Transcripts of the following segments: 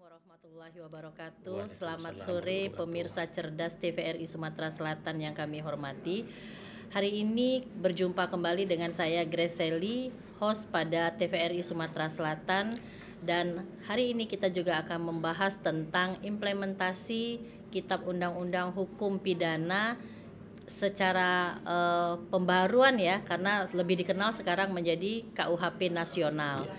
warahmatullahi wabarakatuh. Selamat Waalaikumsalam sore warahmatullahi pemirsa wabarakatuh. cerdas TVRI Sumatera Selatan yang kami hormati. Hari ini berjumpa kembali dengan saya Grace Sally, host pada TVRI Sumatera Selatan, dan hari ini kita juga akan membahas tentang implementasi Kitab Undang-Undang Hukum Pidana secara pembaruan ya, karena lebih dikenal sekarang menjadi KUHP nasional.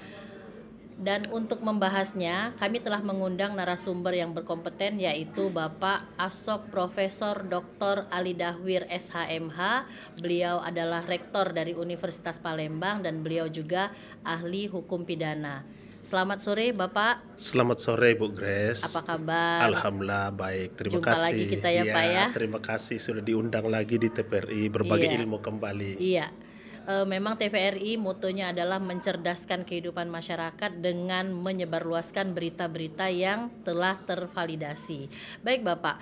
Dan untuk membahasnya, kami telah mengundang narasumber yang berkompeten, yaitu Bapak Asok Profesor Dr. Ali Dahwir SHMH. Beliau adalah rektor dari Universitas Palembang dan beliau juga ahli hukum pidana. Selamat sore Bapak. Selamat sore Bu Grace. Apa kabar? Alhamdulillah baik, terima Jumpa kasih. lagi kita ya, Pak ya. Terima kasih sudah diundang lagi di TVRI berbagi Iya. ilmu kembali. Iya. Memang TVRI motonya adalah mencerdaskan kehidupan masyarakat dengan menyebarluaskan berita-berita yang telah tervalidasi. Baik Bapak,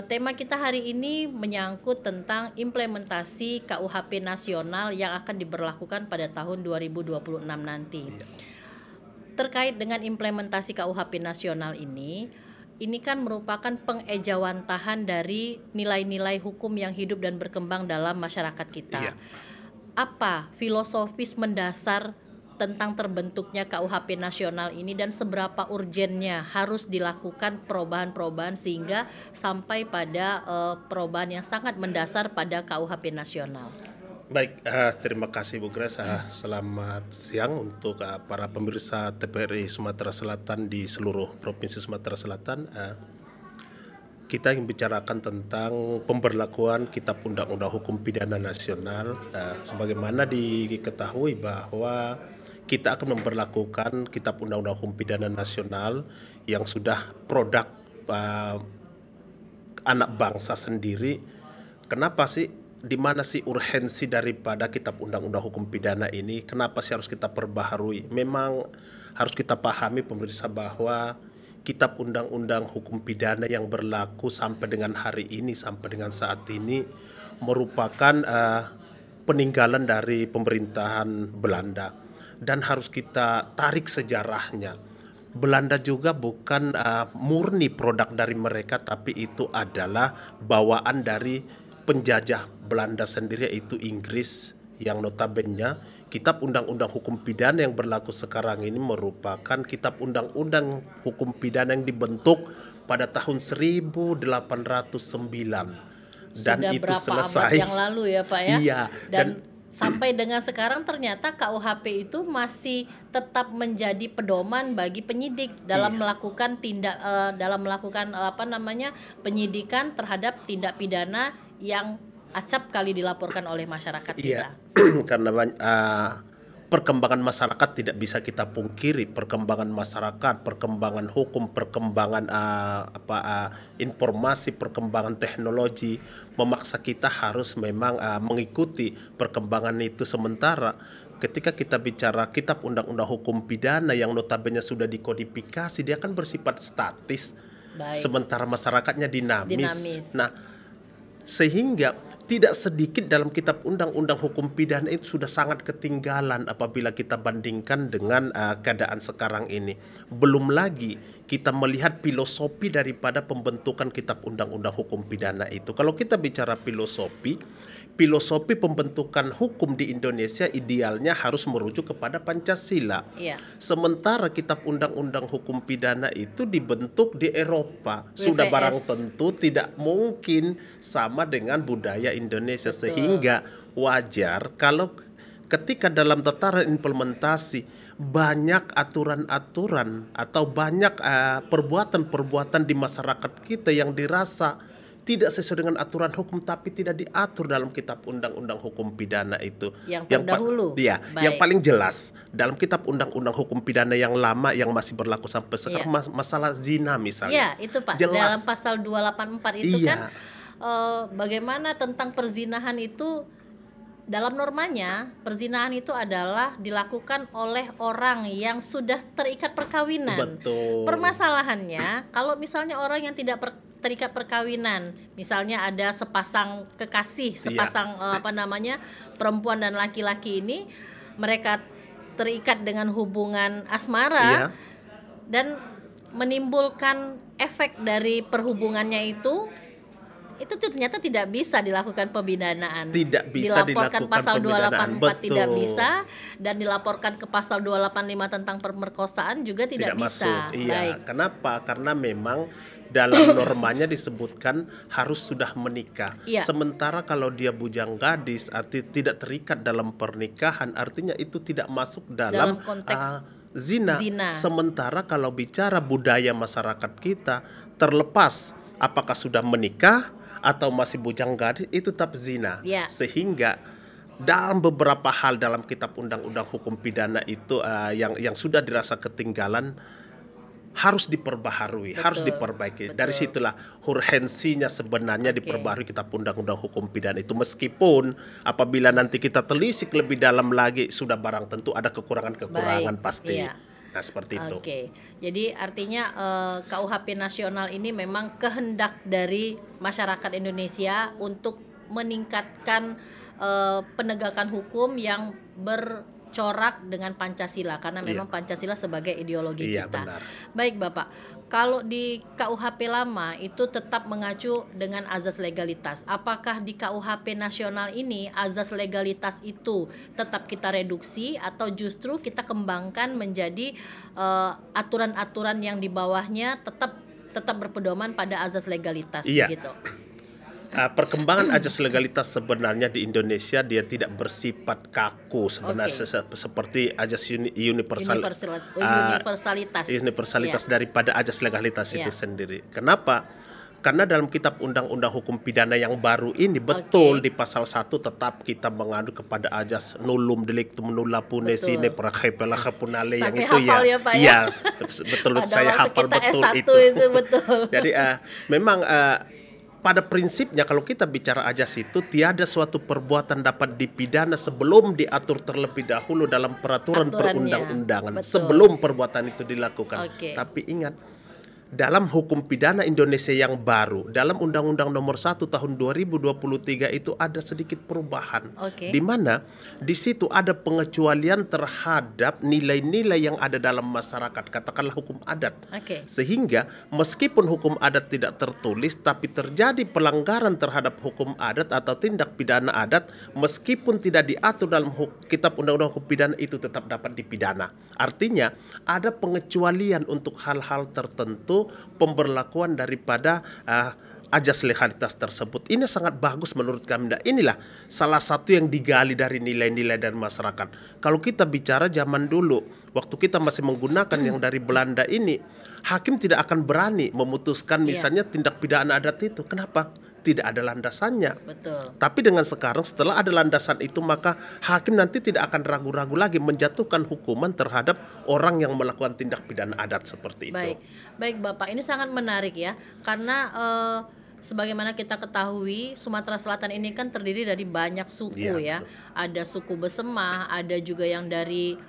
tema kita hari ini menyangkut tentang implementasi KUHP nasional yang akan diberlakukan pada tahun 2026 nanti. Iya. Terkait dengan implementasi KUHP nasional ini kan merupakan pengejawantahan dari nilai-nilai hukum yang hidup dan berkembang dalam masyarakat kita. Iya. Apa filosofis mendasar tentang terbentuknya KUHP nasional ini dan seberapa urgennya harus dilakukan perubahan-perubahan sehingga sampai pada perubahan yang sangat mendasar pada KUHP nasional. Baik, terima kasih Bu Grace. Selamat siang untuk para pemirsa TVRI Sumatera Selatan di seluruh provinsi Sumatera Selatan. Kita ingin bicarakan tentang pemberlakuan Kitab Undang-Undang Hukum Pidana Nasional. Sebagaimana diketahui bahwa kita akan memberlakukan Kitab Undang-Undang Hukum Pidana Nasional yang sudah produk anak bangsa sendiri. Kenapa sih? Di mana sih urgensi daripada Kitab Undang-Undang Hukum Pidana ini? Kenapa sih harus kita perbaharui? Memang harus kita pahami pemirsa bahwa Kitab Undang-Undang Hukum Pidana yang berlaku sampai dengan hari ini, sampai dengan saat ini merupakan peninggalan dari pemerintahan Belanda dan harus kita tarik sejarahnya. Belanda juga bukan murni produk dari mereka, tapi itu adalah bawaan dari penjajah Belanda sendiri, yaitu Inggris, yang notabene Kitab Undang-Undang Hukum Pidana yang berlaku sekarang ini merupakan Kitab Undang-Undang Hukum Pidana yang dibentuk pada tahun 1809 dan Sudah itu berapa selesai abad yang lalu ya Pak ya? Iya, Dan sampai dengan sekarang ternyata KUHP itu masih tetap menjadi pedoman bagi penyidik dalam melakukan penyidikan terhadap tindak pidana yang acap kali dilaporkan oleh masyarakat kita. karena perkembangan masyarakat tidak bisa kita pungkiri. Perkembangan masyarakat, perkembangan hukum, perkembangan informasi, perkembangan teknologi memaksa kita harus memang mengikuti perkembangan itu. Sementara ketika kita bicara Kitab Undang-Undang Hukum Pidana yang notabene sudah dikodifikasi, dia kan bersifat statis. Baik. Sementara masyarakatnya dinamis. Dinamis. Nah, sehingga tidak sedikit dalam Kitab Undang-Undang Hukum Pidana itu sudah sangat ketinggalan apabila kita bandingkan dengan keadaan sekarang ini. Belum lagi kita melihat filosofi daripada pembentukan Kitab Undang-Undang Hukum Pidana itu. Kalau kita bicara filosofi pembentukan hukum di Indonesia idealnya harus merujuk kepada Pancasila. Iya. Sementara Kitab Undang-Undang Hukum Pidana itu dibentuk di Eropa. Sudah WVS. barang tentu tidak mungkin sama dengan budaya Indonesia. Betul. Sehingga wajar kalau ketika dalam tataran implementasi banyak aturan-aturan atau banyak perbuatan-perbuatan di masyarakat kita yang dirasa tidak sesuai dengan aturan hukum tapi tidak diatur dalam Kitab Undang-Undang Hukum Pidana itu. Yang terdahulu. Yang paling jelas dalam Kitab Undang-Undang Hukum Pidana yang lama yang masih berlaku sampai sekarang masalah zina misalnya. Iya, itu Pak. Jelas. Dalam pasal 284 itu Iya. kan bagaimana tentang perzinahan itu, dalam normanya perzinahan itu adalah dilakukan oleh orang yang sudah terikat perkawinan. Betul. Permasalahannya kalau misalnya orang yang tidak terikat perkawinan, misalnya ada sepasang kekasih, sepasang perempuan dan laki-laki ini, mereka terikat dengan hubungan asmara dan menimbulkan efek dari perhubungannya itu ternyata tidak bisa dilakukan pembidanaan. Tidak bisa dilaporkan dilakukan pasal pembidanaan. 284 tidak Betul. bisa, dan dilaporkan ke pasal 285 tentang pemerkosaan juga tidak bisa. masuk. Iya. Baik. Kenapa? Karena memang dalam normanya disebutkan harus sudah menikah. Iya. Sementara kalau dia bujang gadis, arti tidak terikat dalam pernikahan, artinya itu tidak masuk dalam konteks zina. zina. Sementara kalau bicara budaya masyarakat kita, terlepas apakah sudah menikah atau masih bujang gadis, itu tetap zina. Ya. Sehingga dalam beberapa hal dalam kitab undang-undang hukum pidana itu yang sudah dirasa ketinggalan harus diperbaharui, harus diperbaiki. Betul. Dari situlah urgensinya sebenarnya diperbaharui kitab undang-undang hukum pidana itu, meskipun apabila nanti kita telisik lebih dalam lagi sudah barang tentu ada kekurangan-kekurangan pasti. Iya. Nah, seperti itu. Oke, jadi artinya KUHP nasional ini memang kehendak dari masyarakat Indonesia untuk meningkatkan penegakan hukum yang bercorak dengan Pancasila, karena memang Pancasila sebagai ideologi kita. Benar. Baik Bapak, kalau di KUHP lama itu tetap mengacu dengan azas legalitas. Apakah di KUHP nasional ini azas legalitas itu tetap kita reduksi atau justru kita kembangkan menjadi aturan-aturan yang di bawahnya tetap berpedoman pada azas legalitas gitu? Perkembangan azas legalitas sebenarnya di Indonesia dia tidak bersifat kaku sebenarnya, seperti azas universalitas daripada azas legalitas itu sendiri. Kenapa? Karena dalam kitab undang-undang hukum pidana yang baru ini betul di pasal 1 tetap kita mengadu kepada azas nullum delictum nulla pune sine prae pelaha punale, yang itu ya Pak, ya betul, saya hafal betul itu. Betul. Jadi memang pada prinsipnya kalau kita bicara azas itu tiada suatu perbuatan dapat dipidana sebelum diatur terlebih dahulu dalam peraturan perundang-undangan, sebelum perbuatan itu dilakukan. Tapi ingat, dalam hukum pidana Indonesia yang baru, dalam Undang-Undang Nomor 1 Tahun 2023 itu ada sedikit perubahan, di mana di situ ada pengecualian terhadap nilai-nilai yang ada dalam masyarakat, katakanlah hukum adat. Sehingga meskipun hukum adat tidak tertulis, tapi terjadi pelanggaran terhadap hukum adat atau tindak pidana adat, meskipun tidak diatur dalam kitab Undang-Undang Hukum Pidana, itu tetap dapat dipidana. Artinya ada pengecualian untuk hal-hal tertentu pemberlakuan daripada azas legalitas tersebut. Ini sangat bagus menurut kami. Inilah salah satu yang digali dari nilai-nilai dari masyarakat. Kalau kita bicara zaman dulu, waktu kita masih menggunakan yang dari Belanda ini, hakim tidak akan berani memutuskan misalnya tindak pidana adat itu. Kenapa? Tidak ada landasannya. Betul. Tapi dengan sekarang setelah ada landasan itu, maka hakim nanti tidak akan ragu-ragu lagi menjatuhkan hukuman terhadap orang yang melakukan tindak pidana adat seperti itu. Baik Bapak, ini sangat menarik ya, karena sebagaimana kita ketahui Sumatera Selatan ini kan terdiri dari banyak suku ya. Ada suku Besemah, ada juga yang dari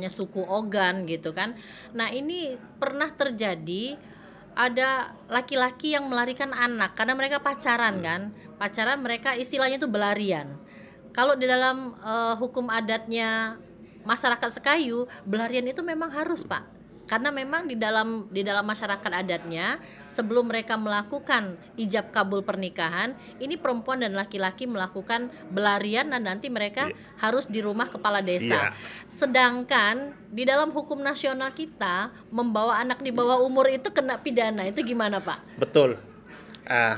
suku Ogan gitu kan. Nah, ini pernah terjadi ada laki-laki yang melarikan anak karena mereka pacaran kan. Pacaran mereka istilahnya itu belarian. Kalau di dalam hukum adatnya masyarakat Sekayu, belarian itu memang harus, Pak. Karena memang di dalam masyarakat adatnya, sebelum mereka melakukan ijab kabul pernikahan, ini perempuan dan laki-laki melakukan belarian dan nanti mereka harus di rumah kepala desa. Sedangkan di dalam hukum nasional kita, membawa anak di bawah umur itu kena pidana. Itu gimana, Pak? Betul.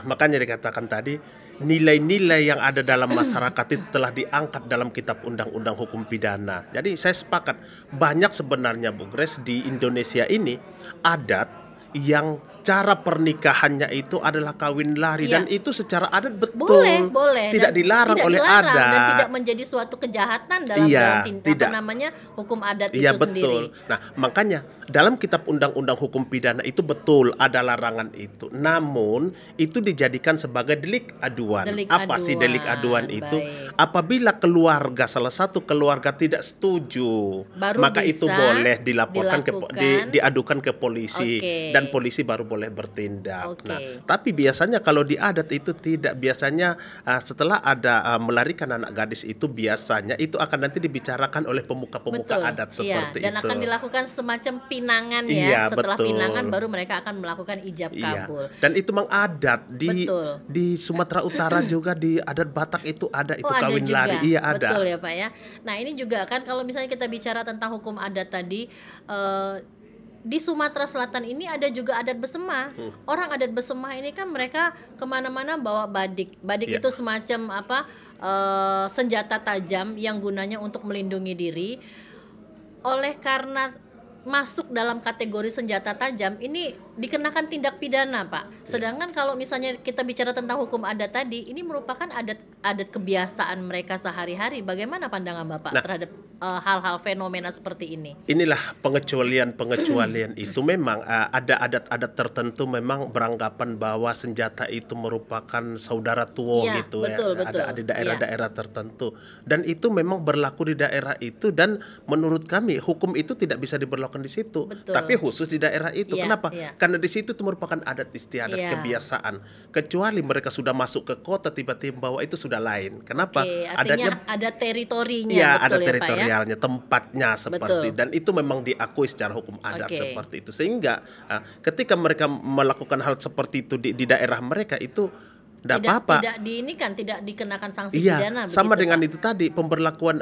Makanya dikatakan tadi, nilai-nilai yang ada dalam masyarakat itu telah diangkat dalam kitab undang-undang hukum pidana. Jadi saya sepakat, banyak sebenarnya Bu Grace di Indonesia ini adat yang cara pernikahannya itu adalah kawin lari, dan itu secara adat betul boleh tidak dilarang oleh adat dan tidak menjadi suatu kejahatan dalam hukum adat itu sendiri. Nah, makanya dalam kitab undang-undang hukum pidana itu betul ada larangan itu. Namun itu dijadikan sebagai delik aduan. Sih delik aduan itu? Apabila keluarga, salah satu keluarga tidak setuju, maka itu boleh dilaporkan diadukan ke polisi, dan polisi baru boleh bertindak. Nah, Oke. tapi biasanya kalau di adat itu tidak, biasanya setelah ada melarikan anak gadis itu biasanya itu akan nanti dibicarakan oleh pemuka-pemuka Betul, adat iya, seperti dan itu. akan dilakukan semacam pinangan ya. Iya, Setelah pinangan betul. baru mereka akan melakukan ijab Iya, kabul. dan itu memang adat Betul. di Sumatera Utara juga, di adat Batak itu ada Oh, itu ada kawin lari. juga, Iya, betul ada. ya Pak ya. Nah ini juga kan kalau misalnya kita bicara tentang hukum adat tadi, eh, di Sumatera Selatan ini ada juga adat Besema. Orang adat Besema ini kan mereka kemana-mana bawa badik. Badik Iya. itu semacam apa, senjata tajam yang gunanya untuk melindungi diri. Oleh karena masuk dalam kategori senjata tajam ini dikenakan tindak pidana Pak. Sedangkan kalau misalnya kita bicara tentang hukum adat tadi, ini merupakan adat kebiasaan mereka sehari-hari. Bagaimana pandangan Bapak Nah, terhadap hal-hal fenomena seperti ini? inilah pengecualian itu memang ada adat-adat tertentu memang beranggapan bahwa senjata itu merupakan saudara tuo Iya, gitu ya. betul betul. Ada di Iya, daerah-daerah tertentu dan itu memang berlaku di daerah itu, dan menurut kami hukum itu tidak bisa diberlakukan di situ, betul. tapi khusus di daerah itu. Iya, Kenapa? iya. Karena di situ itu merupakan adat istiadat, Iya. kebiasaan. Kecuali mereka sudah masuk ke kota tiba-tiba bahwa itu sudah lain. Kenapa? Oke, Adatnya artinya ada teritorinya, iya, betul ada ya Pak ya? teritorialnya, tempatnya seperti, Betul. dan itu memang diakui secara hukum adat Oke. seperti itu. Sehingga ketika mereka melakukan hal seperti itu di daerah mereka itu tidak apa-apa. Tidak dikenakan sanksi Iya, pidana sama begitu dengan Pak? itu tadi pemberlakuan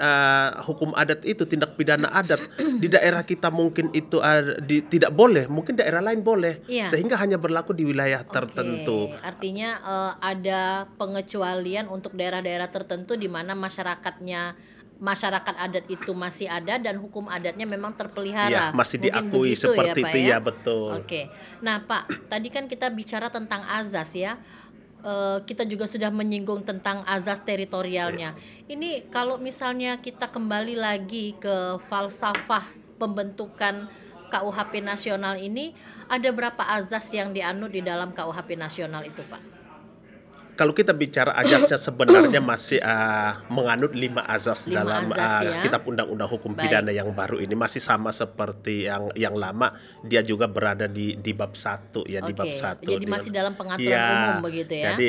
hukum adat itu, tindak pidana adat di daerah kita mungkin itu tidak boleh, mungkin daerah lain boleh, Iya. sehingga hanya berlaku di wilayah Oke, tertentu. artinya ada pengecualian untuk daerah-daerah tertentu di mana masyarakat adat itu masih ada dan hukum adatnya memang Iya, terpelihara. masih Mungkin diakui begitu ya seperti Pak itu ya? ya, betul. Oke. Nah Pak, tadi kan kita bicara tentang azas ya. Kita juga sudah menyinggung tentang azas teritorialnya. Ini kalau misalnya kita kembali lagi ke falsafah pembentukan KUHP nasional ini, ada berapa azas yang dianut di dalam KUHP nasional itu Pak? Kalau kita bicara azasnya sebenarnya masih menganut 5 azas 5 dalam azas ya. Kitab Undang-Undang Hukum Baik. Pidana yang baru ini, masih sama seperti yang lama. Dia juga berada di bab 1 ya, di bab Oke, 1. jadi masih dalam pengaturan umum begitu ya? Jadi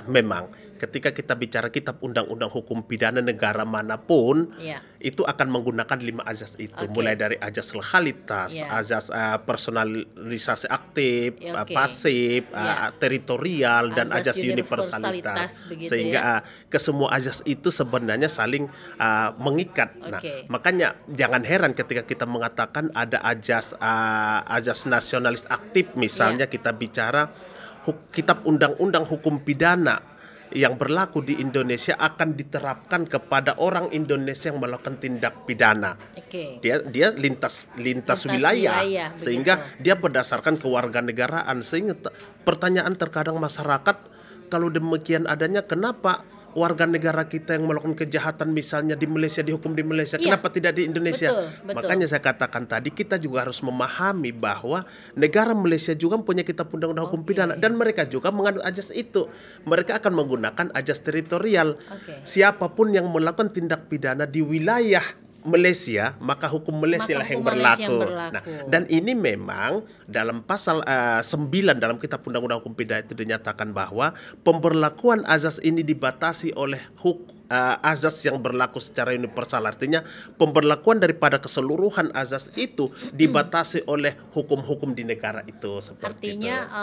memang ketika kita bicara Kitab Undang-Undang Hukum Pidana negara manapun, Iya. itu akan menggunakan 5 azas itu, Oke. mulai dari azas legalitas, Iya. azas personalisasi aktif, Ya, oke. pasif, Iya. teritorial, dan Azas azas universalitas. begitu Sehingga ke semua azas itu sebenarnya saling mengikat. Nah, Oke. makanya jangan heran ketika kita mengatakan ada azas nasionalis aktif, misalnya kita bicara Kitab Undang-Undang Hukum Pidana yang berlaku di Indonesia akan diterapkan kepada orang Indonesia yang melakukan tindak pidana. Oke. Dia lintas wilayah, wilayah, sehingga begitu. dia berdasarkan kewarganegaraan. Sehingga pertanyaan terkadang masyarakat, kalau demikian adanya, kenapa warga negara kita yang melakukan kejahatan misalnya di Malaysia dihukum di Malaysia, Iya. kenapa tidak di Indonesia? Betul. Makanya saya katakan tadi, kita juga harus memahami bahwa negara Malaysia juga punya Kitab Undang-Undang Hukum Oke. Pidana, dan mereka juga menganut azas itu. Mereka akan menggunakan azas teritorial. Oke. Siapapun yang melakukan tindak pidana di wilayah Malaysia, maka hukum Malaysia Maka lah yang hukum Malaysia yang berlaku. berlaku. Nah, dan ini memang dalam pasal 9 dalam Kitab Undang-Undang Hukum Pidana itu dinyatakan bahwa pemberlakuan azas ini dibatasi oleh azas yang berlaku secara universal. Artinya pemberlakuan daripada keseluruhan azas itu dibatasi oleh hukum-hukum di negara itu, seperti Artinya itu.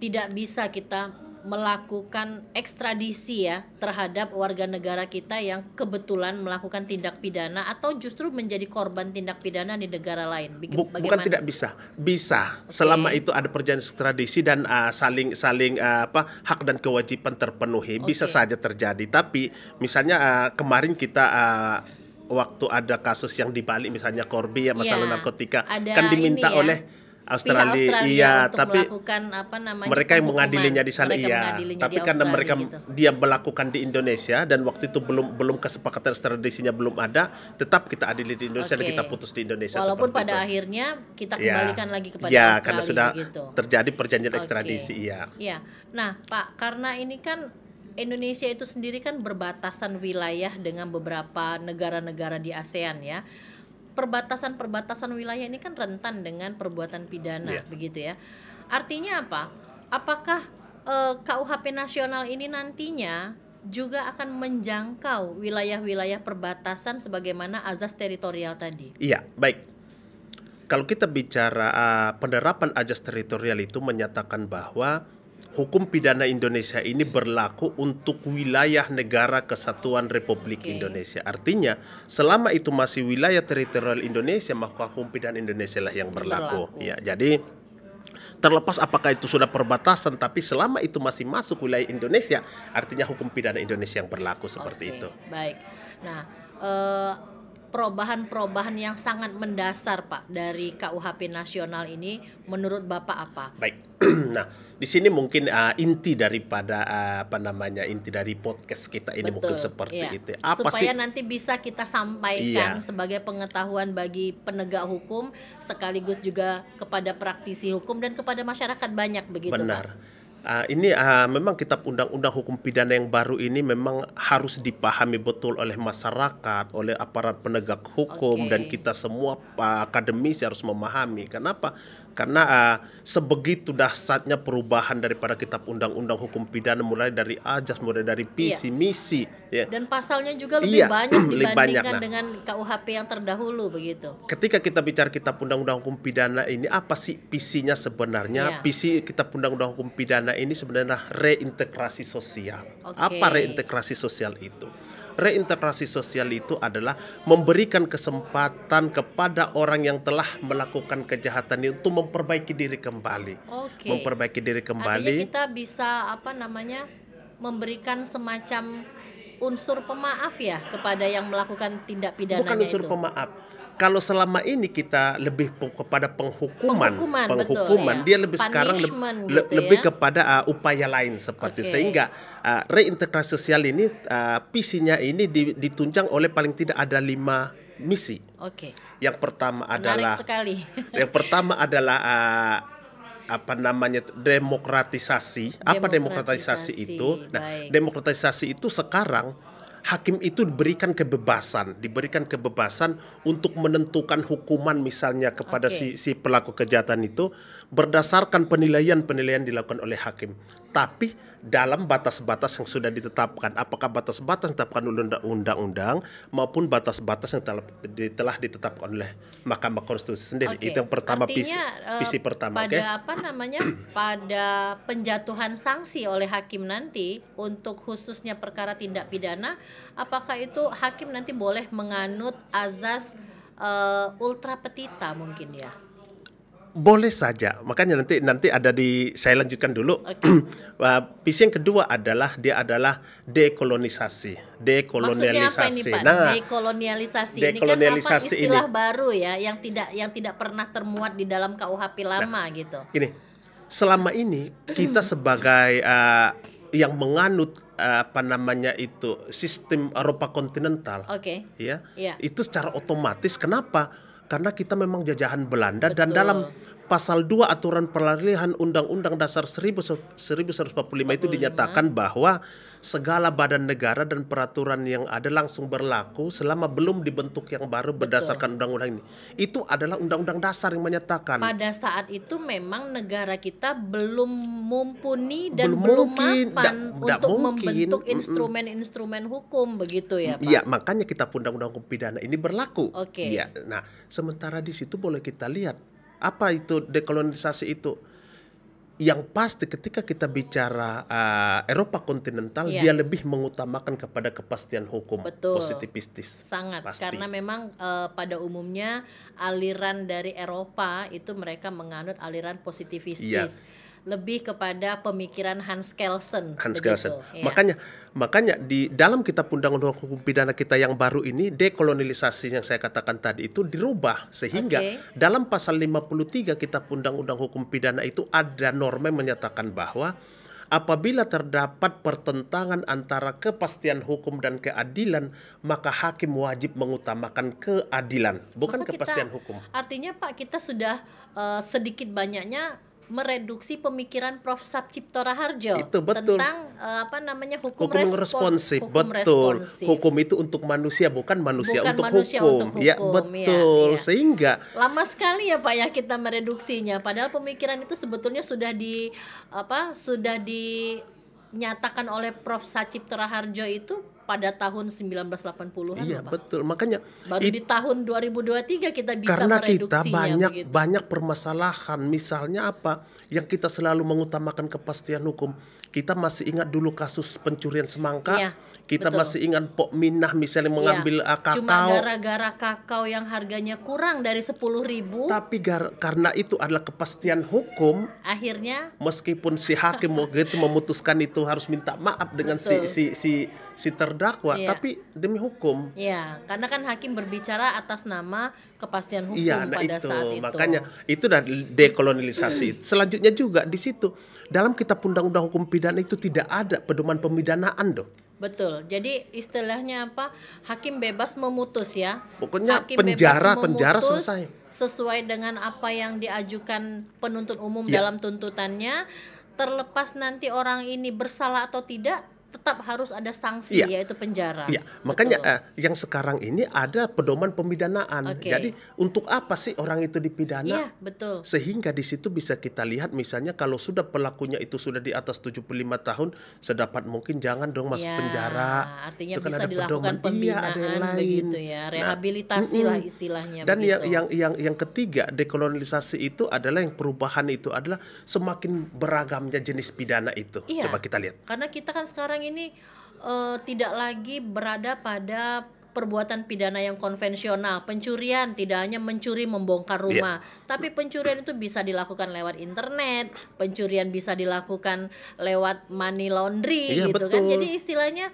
tidak bisa kita melakukan ekstradisi ya terhadap warga negara kita yang kebetulan melakukan tindak pidana atau justru menjadi korban tindak pidana di negara lain. Bukan tidak bisa selama itu ada perjanjian ekstradisi dan saling hak dan kewajiban terpenuhi, bisa Oke. saja terjadi. Tapi misalnya kemarin kita waktu ada kasus yang di Bali misalnya Corby ya, masalah Iya, narkotika, ada kan diminta ini ya, oleh pihak Australia, Australia iya, untuk tapi melakukan mereka yang penghukuman. mengadilinya di sana, Mereka iya. mengadilinya Tapi di karena Australia mereka gitu. dia melakukan di Indonesia dan waktu itu belum kesepakatan ekstradisinya belum ada, tetap kita adili di Indonesia dan Oke. kita putus di Indonesia. Walaupun seperti pada itu. akhirnya kita Ya. kembalikan lagi kepada Ya, Australia karena sudah begitu. terjadi perjanjian Oke. ekstradisi, iya. Iya. Nah, Pak, karena ini kan Indonesia itu sendiri kan berbatasan wilayah dengan beberapa negara-negara di ASEAN ya. Perbatasan wilayah ini kan rentan dengan perbuatan pidana, Iya. begitu ya. Artinya apa? Apakah KUHP nasional ini nantinya juga akan menjangkau wilayah-wilayah perbatasan sebagaimana azas teritorial tadi? Iya, baik. Kalau kita bicara penerapan azas teritorial itu menyatakan bahwa hukum pidana Indonesia ini berlaku untuk wilayah negara kesatuan Republik Oke. Indonesia. Artinya, selama itu masih wilayah teritorial Indonesia, maka hukum pidana Indonesia lah yang berlaku. Berlaku. Ya, jadi terlepas apakah itu sudah perbatasan, tapi selama itu masih masuk wilayah Indonesia, artinya hukum pidana Indonesia yang berlaku seperti Oke, itu. baik. Nah, perubahan-perubahan yang sangat mendasar Pak dari KUHP nasional ini menurut Bapak apa? Baik. Nah, di sini mungkin inti daripada inti dari podcast kita ini mungkin seperti iya. itu. Apa Supaya sih? nanti bisa kita sampaikan Iya. sebagai pengetahuan bagi penegak hukum sekaligus juga kepada praktisi hukum dan kepada masyarakat banyak begitu Pak? Benar. Ini memang kitab undang-undang hukum pidana yang baru ini memang harus dipahami betul oleh masyarakat, oleh aparat penegak hukum, Oke. dan kita semua akademisi harus memahami. Kenapa? Karena sebegitu dahsyatnya perubahan daripada kitab undang-undang hukum pidana, mulai dari azas, mulai dari visi, misi, ya. Dan pasalnya juga lebih Iya, banyak lebih banyak, dibandingkan nah. dengan KUHP yang terdahulu begitu. Ketika kita bicara kitab undang-undang hukum pidana ini, apa sih visinya sebenarnya? Iya. Visi kitab undang-undang hukum pidana ini sebenarnya reintegrasi sosial. Oke. Apa reintegrasi sosial itu? Reintegrasi sosial itu adalah memberikan kesempatan kepada orang yang telah melakukan kejahatan itu untuk memperbaiki diri kembali. Oke. Memperbaiki diri Artinya kembali. kita bisa memberikan semacam unsur pemaaf ya kepada yang melakukan tindak pidananya Bukan unsur itu. pemaaf. Kalau selama ini kita lebih kepada penghukuman, Betul, ya. dia lebih sekarang Punishment gitu lebih ya. kepada upaya lain seperti, Oke. sehingga reintegrasi sosial ini visinya ini ditunjang oleh paling tidak ada 5 misi. Oke. Yang pertama Menarik adalah sekali. yang pertama adalah demokratisasi. Apa demokratisasi itu? Nah, Baik. demokratisasi itu sekarang hakim itu diberikan kebebasan untuk menentukan hukuman misalnya kepada Oke. si pelaku kejahatan itu berdasarkan penilaian dilakukan oleh hakim, tapi dalam batas-batas yang sudah ditetapkan. Apakah batas-batas yang ditetapkan oleh undang-undang maupun batas-batas yang telah ditetapkan oleh Mahkamah Konstitusi sendiri. Oke. Itu yang pertama, Artinya, visi pertama. Oke? pada pada penjatuhan sanksi oleh hakim nanti untuk khususnya perkara tindak pidana, apakah itu hakim nanti boleh menganut azas ultra petita mungkin ya? Boleh saja, makanya nanti ada saya lanjutkan dulu. Oke. Visi yang kedua adalah dekolonisasi. Maksudnya apa ini Pak? Dekolonialisasi. Ini kan dekolonialisasi istilah baru ya yang tidak pernah termuat di dalam KUHP lama gitu. Gini, selama ini kita sebagai yang menganut sistem Eropa kontinental, Oke. ya, Iya. itu secara otomatis. Kenapa? Karena kita memang jajahan Belanda. Dan Betul. dalam pasal 2 aturan peralihan Undang-Undang Dasar 1145 itu dinyatakan bahwa segala badan negara dan peraturan yang ada langsung berlaku selama belum dibentuk yang baru berdasarkan undang-undang ini. Itu adalah undang-undang dasar yang menyatakan. Pada saat itu memang negara kita belum mumpuni dan Belum belum mungkin, mapan nggak untuk mungkin. membentuk instrumen-instrumen hukum begitu ya Pak? Iya, makanya kita undang-undang hukum pidana ini berlaku. Oke. Iya. Nah, sementara di situ boleh kita lihat apa itu dekolonisasi itu. Yang pasti ketika kita bicara Eropa kontinental, Iya. dia lebih mengutamakan kepada kepastian hukum, Betul. positivistis. Sangat, Pasti. karena memang pada umumnya aliran dari Eropa itu mereka menganut aliran positivistis. Iya. Lebih kepada pemikiran Hans Kelsen. Hans begitu, Kelsen. ya. Makanya di dalam kitab undang-undang hukum pidana kita yang baru ini, dekolonialisasi yang saya katakan tadi itu dirubah sehingga Oke. dalam pasal 53 kitab undang-undang hukum pidana itu ada norma yang menyatakan bahwa apabila terdapat pertentangan antara kepastian hukum dan keadilan, maka hakim wajib mengutamakan keadilan, bukan Maka kepastian hukum. Artinya Pak, kita sudah sedikit banyaknya mereduksi pemikiran Prof. Sapcipto Raharjo Itu betul. tentang hukum Hukum responsif, hukum betul. responsif. Hukum itu untuk manusia, bukan manusia Bukan untuk manusia hukum. untuk Ya, hukum, betul. ya. Sehingga Lama sekali ya Pak ya kita mereduksinya. Padahal pemikiran itu sebetulnya sudah dinyatakan oleh Prof. Sapcipto Raharjo itu pada tahun 1980-an iya, loh, Pak. betul. Makanya Baru di tahun 2023 kita bisa karena kita mereduksinya begitu. banyak permasalahan, misalnya apa yang kita selalu mengutamakan kepastian hukum. Kita masih ingat dulu kasus pencurian semangka. Iya, Kita betul. masih ingat Pok Minah misalnya mengambil Cuma kakao. gara-gara kakao yang harganya kurang dari 10.000, Tapi karena itu adalah kepastian hukum, akhirnya meskipun si hakim begitu memutuskan itu harus minta maaf dengan Betul. si terdakwa, Iya. tapi demi hukum. ya, karena kan hakim berbicara atas nama kepastian hukum Iya, nah pada itu saat itu. makanya itu dah dekolonialisasi. Selanjutnya juga di situ dalam kitab undang-undang hukum pidana itu tidak ada pedoman pemidanaan doh. Betul. Jadi istilahnya apa? Hakim bebas memutus ya. Pokoknya Hakim bebas penjara memutus selesai. sesuai dengan apa yang diajukan penuntut umum Ya. dalam tuntutannya. Terlepas nanti orang ini bersalah atau tidak, tetap harus ada sanksi, Iya. yaitu penjara. Iya, makanya Betul. yang sekarang ini ada pedoman pemidanaan. Oke. Jadi untuk apa sih orang itu dipidana? Iya, betul. Sehingga di situ bisa kita lihat misalnya kalau sudah pelakunya itu sudah di atas 75 tahun, sedapat mungkin jangan dong masuk Ya, penjara. artinya Itu kan bisa ada dilakukan pedoman. Iya, pembinaan ada yang lain. begitu ya. Nah, Rehabilitasi lah istilahnya Dan begitu. yang ketiga, dekolonialisasi itu adalah yang perubahan itu adalah semakin beragamnya jenis pidana itu. Iya. Coba kita lihat. Karena kita kan sekarang ini tidak lagi berada pada perbuatan pidana yang konvensional. Pencurian tidak hanya mencuri membongkar rumah, tapi pencurian itu bisa dilakukan lewat internet, pencurian bisa dilakukan lewat money laundry Iya, gitu kan. betul. Jadi istilahnya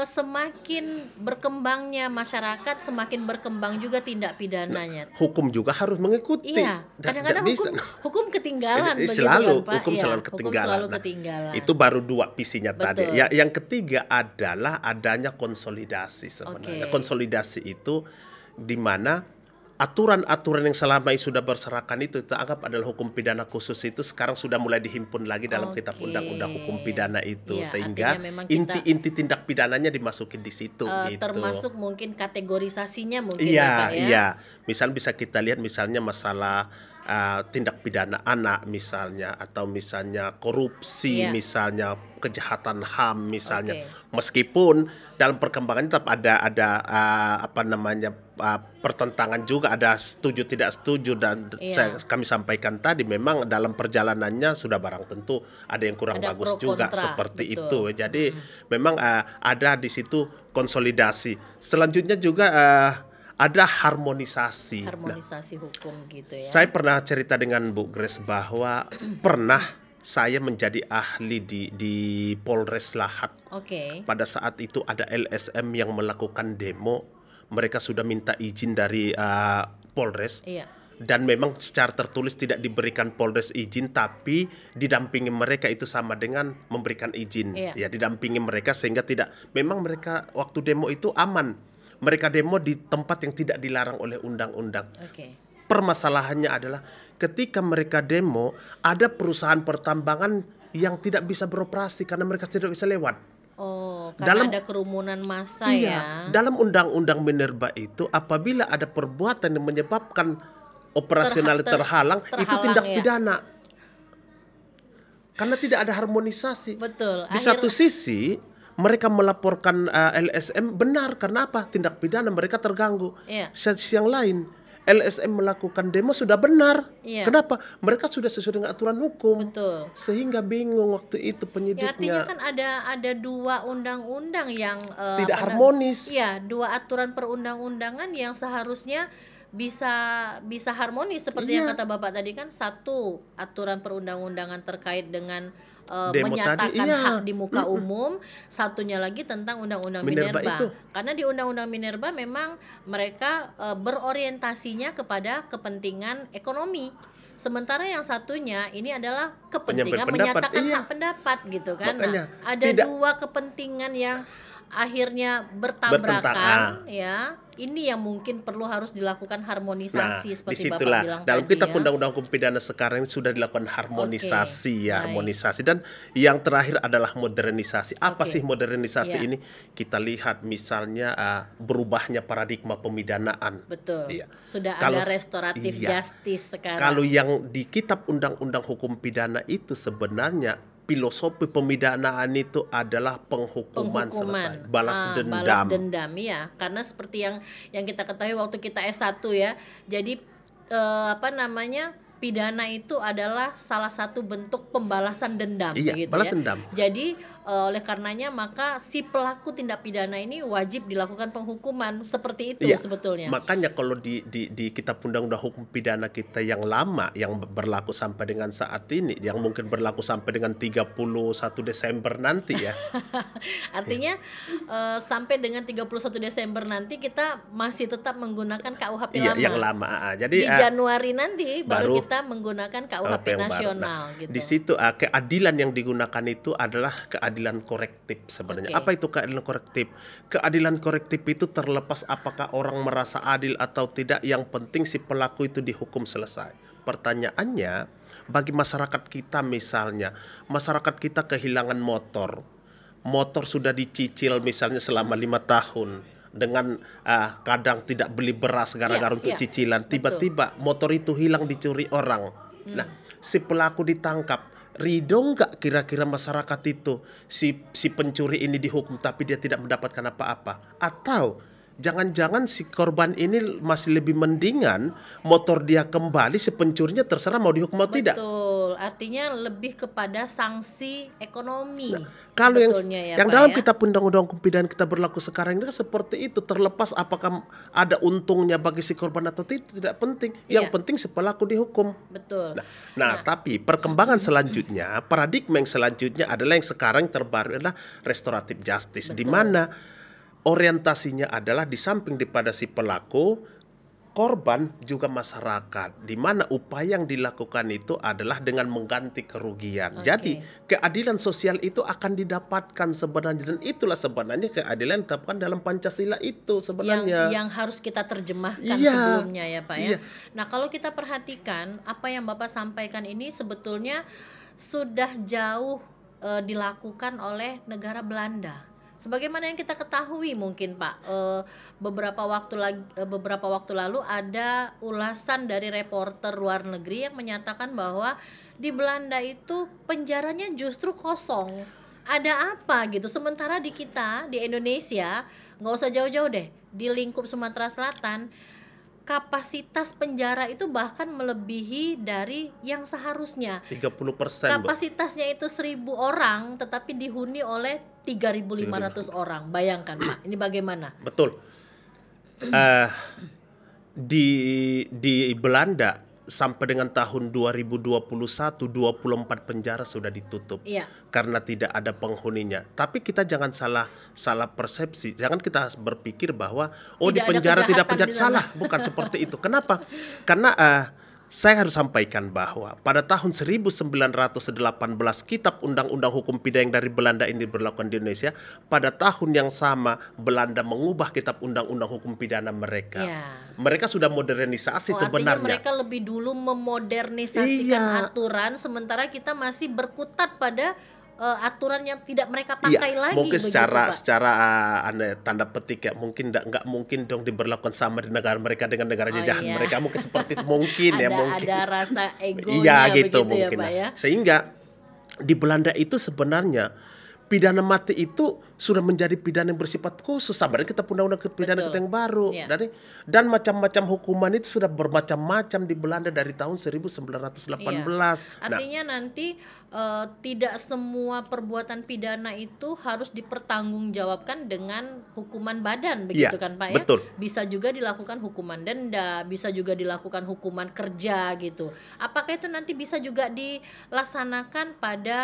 semakin berkembangnya masyarakat, semakin berkembang juga tindak pidananya. Hukum juga harus mengikuti. Iya, Dan kadang-kadang tidak bisa. hukum ketinggalan Ini begitu selalu, kan, Pak? hukum Iya, selalu hukum ketinggalan. selalu Nah, ketinggalan. itu baru dua visinya tadi. Betul. Ya, yang ketiga adalah adanya konsolidasi sebenarnya. Oke. Konsolidasi itu di mana aturan-aturan yang selama ini sudah berserakan itu kita anggap adalah hukum pidana khusus itu sekarang sudah mulai dihimpun lagi dalam kitab Oke. undang-undang hukum pidana itu, Iya, sehingga artinya memang kita, inti-inti tindak pidananya dimasukin di situ gitu. termasuk mungkin kategorisasinya mungkin Iya, ya Pak ya. iya. Misal bisa kita lihat misalnya masalah tindak pidana anak misalnya, atau misalnya korupsi, Iya. misalnya kejahatan HAM misalnya. Oke. Meskipun dalam perkembangan tetap ada pertentangan juga, ada setuju tidak setuju, dan Iya. kami sampaikan tadi memang dalam perjalanannya sudah barang tentu ada yang kurang Ada bagus pro juga kontra, seperti betul. itu. Jadi memang ada di situ konsolidasi. Selanjutnya juga ada harmonisasi. Nah, Harmonisasi hukum gitu ya. saya pernah cerita dengan Bu Grace bahwa pernah saya menjadi ahli di Polres Lahat. Oke. Pada saat itu ada LSM yang melakukan demo. Mereka sudah minta izin dari Polres. Iya. Dan memang secara tertulis tidak diberikan Polres izin, tapi didampingi mereka itu sama dengan memberikan izin. Iya. Ya, didampingi mereka sehingga tidak, memang mereka waktu demo itu aman. Mereka demo di tempat yang tidak dilarang oleh undang-undang. Oke. Permasalahannya adalah ketika mereka demo, ada perusahaan pertambangan yang tidak bisa beroperasi karena mereka tidak bisa lewat. Oh, karena Dalam- ada kerumunan massa Iya, ya. dalam undang-undang Minerba itu apabila ada perbuatan yang menyebabkan operasional terhalang, itu terhalang, tindak ya. pidana. Karena tidak ada harmonisasi. Betul. Di satu sisi mereka melaporkan LSM benar, karena apa? Tindak pidana mereka terganggu. Iya. Sisi yang lain, LSM melakukan demo sudah benar. Iya. Kenapa? Mereka sudah sesuai dengan aturan hukum. Betul. Sehingga bingung waktu itu Ya, artinya penyidiknya. kan ada dua undang-undang yang Tidak harmonis. Iya, dua aturan perundang-undangan yang seharusnya bisa harmonis seperti yang Iya. kata Bapak tadi kan. Satu, aturan perundang-undangan terkait dengan Demo menyatakan tadi, iya. hak di muka umum. Satunya lagi tentang undang-undang Minerba Minerba. itu. Karena di undang-undang Minerba memang mereka berorientasinya kepada kepentingan ekonomi. Sementara yang satunya ini adalah kepentingan Penyampaian pendapat, menyatakan iya. hak pendapat gitu kan. Makanya, Nah, ada tidak- dua kepentingan yang akhirnya bertabrakan ya. Ini yang mungkin perlu harus dilakukan harmonisasi seperti Bapak disitulah bilang dalam tadi kitab ya. undang-undang hukum pidana sekarang ini sudah dilakukan harmonisasi ya, baik. harmonisasi, dan yang terakhir adalah modernisasi. Apa Oke. sih modernisasi Iya. ini? Kita lihat misalnya berubahnya paradigma pemidanaan. Betul. Iya. Sudah Kalau- ada restoratif iya. justice sekarang. Kalau yang di kitab undang-undang hukum pidana itu sebenarnya filosofi pemidanaan itu adalah penghukuman selesai, balas dendam. Balas dendam ya, karena seperti yang kita ketahui waktu kita S1 ya. Jadi pidana itu adalah salah satu bentuk pembalasan dendam Iya, begitu balas ya. dendam. Jadi oleh karenanya maka si pelaku tindak pidana ini wajib dilakukan penghukuman seperti itu Iya, sebetulnya. makanya kalau di kitab undang-undang hukum pidana kita yang lama yang berlaku sampai dengan saat ini, yang mungkin berlaku sampai dengan 31 Desember nanti ya. Artinya sampai dengan 31 Desember nanti kita masih tetap menggunakan KUHP Iya, lama. yang lama. Jadi Di Januari nanti baru baru kita menggunakan KUHP yang baru. nasional gitu. Di situ keadilan yang digunakan itu adalah keadilan korektif sebenarnya. Oke. Apa itu keadilan korektif? Keadilan korektif itu terlepas apakah orang merasa adil atau tidak, yang penting si pelaku itu dihukum selesai. Pertanyaannya, bagi masyarakat kita misalnya, masyarakat kita kehilangan motor. Motor sudah dicicil misalnya selama 5 tahun. Dengan kadang tidak beli beras gara-gara untuk cicilan, tiba-tiba motor itu hilang, dicuri orang. Nah, si pelaku ditangkap. Ridho nggak kira-kira masyarakat itu si pencuri ini dihukum tapi dia tidak mendapatkan apa-apa? Atau jangan-jangan si korban ini masih lebih mendingan motor dia kembali, si pencurinya terserah mau dihukum mau tidak? Betul, artinya lebih kepada sanksi ekonomi. Kalau sebetulnya yang Pak dalam ya. kitab undang-undang hukum pidana kita berlaku sekarang ini kan seperti itu, terlepas apakah ada untungnya bagi si korban atau tidak penting. Yang Iya. penting si pelaku dihukum. Betul. Nah, tapi perkembangan selanjutnya, paradigma yang selanjutnya adalah yang sekarang terbaru adalah restoratif justice, di mana orientasinya adalah di samping daripada si pelaku, korban juga masyarakat, di mana upaya yang dilakukan itu adalah dengan mengganti kerugian. Oke. Jadi keadilan sosial itu akan didapatkan sebenarnya, dan itulah sebenarnya keadilan yang didapatkan dalam Pancasila itu sebenarnya. Yang harus kita terjemahkan Iya. sebelumnya ya Pak Iya. ya. Nah kalau kita perhatikan apa yang Bapak sampaikan ini sebetulnya sudah jauh dilakukan oleh negara Belanda. Sebagaimana yang kita ketahui mungkin Pak, beberapa waktu lalu ada ulasan dari reporter luar negeri yang menyatakan bahwa di Belanda itu penjaranya justru kosong. Ada apa gitu? Sementara di kita di Indonesia, nggak usah jauh-jauh deh, di lingkup Sumatera Selatan kapasitas penjara itu bahkan melebihi dari yang seharusnya. 30%, Bu. Kapasitasnya itu 1.000 orang tetapi dihuni oleh 3.500 orang. Bayangkan Pak, ini bagaimana? Betul. Di Belanda sampai dengan tahun 2021 24 penjara sudah ditutup. Iya. Karena tidak ada penghuninya. Tapi kita jangan salah persepsi. Jangan kita berpikir bahwa di Tidak ada penjara tidak kejahatan penjara, di sana. salah, bukan seperti itu. Kenapa? Karena saya harus sampaikan bahwa pada tahun 1918 kitab undang-undang hukum pidana yang dari Belanda ini berlaku di Indonesia, pada tahun yang sama Belanda mengubah kitab undang-undang hukum pidana mereka. Ya. Mereka sudah modernisasi Artinya sebenarnya. mereka lebih dulu memodernisasikan Iya. aturan, sementara kita masih berkutat pada aturan yang tidak mereka pakai lagi. Mungkin begitu, secara Pak. tanda petik ya, mungkin nggak mungkin dong diberlakukan sama di negara mereka dengan negara Oh, jajahan iya. mereka, mungkin seperti itu mungkin ya mungkin. Ada rasa egonya Iya gitu begitu mungkin. ya Pak ya. Sehingga di Belanda itu sebenarnya pidana mati itu sudah menjadi pidana yang bersifat khusus sama dengan kita undang-undang pidana Betul. kita yang baru. Iya. Dan macam-macam hukuman itu sudah bermacam-macam di Belanda dari tahun 1918. Iya. Nah, Artinya nanti tidak semua perbuatan pidana itu harus dipertanggungjawabkan dengan hukuman badan begitu Iya, kan Pak ya? betul. Bisa juga dilakukan hukuman denda, bisa juga dilakukan hukuman kerja gitu. Apakah itu nanti bisa juga dilaksanakan pada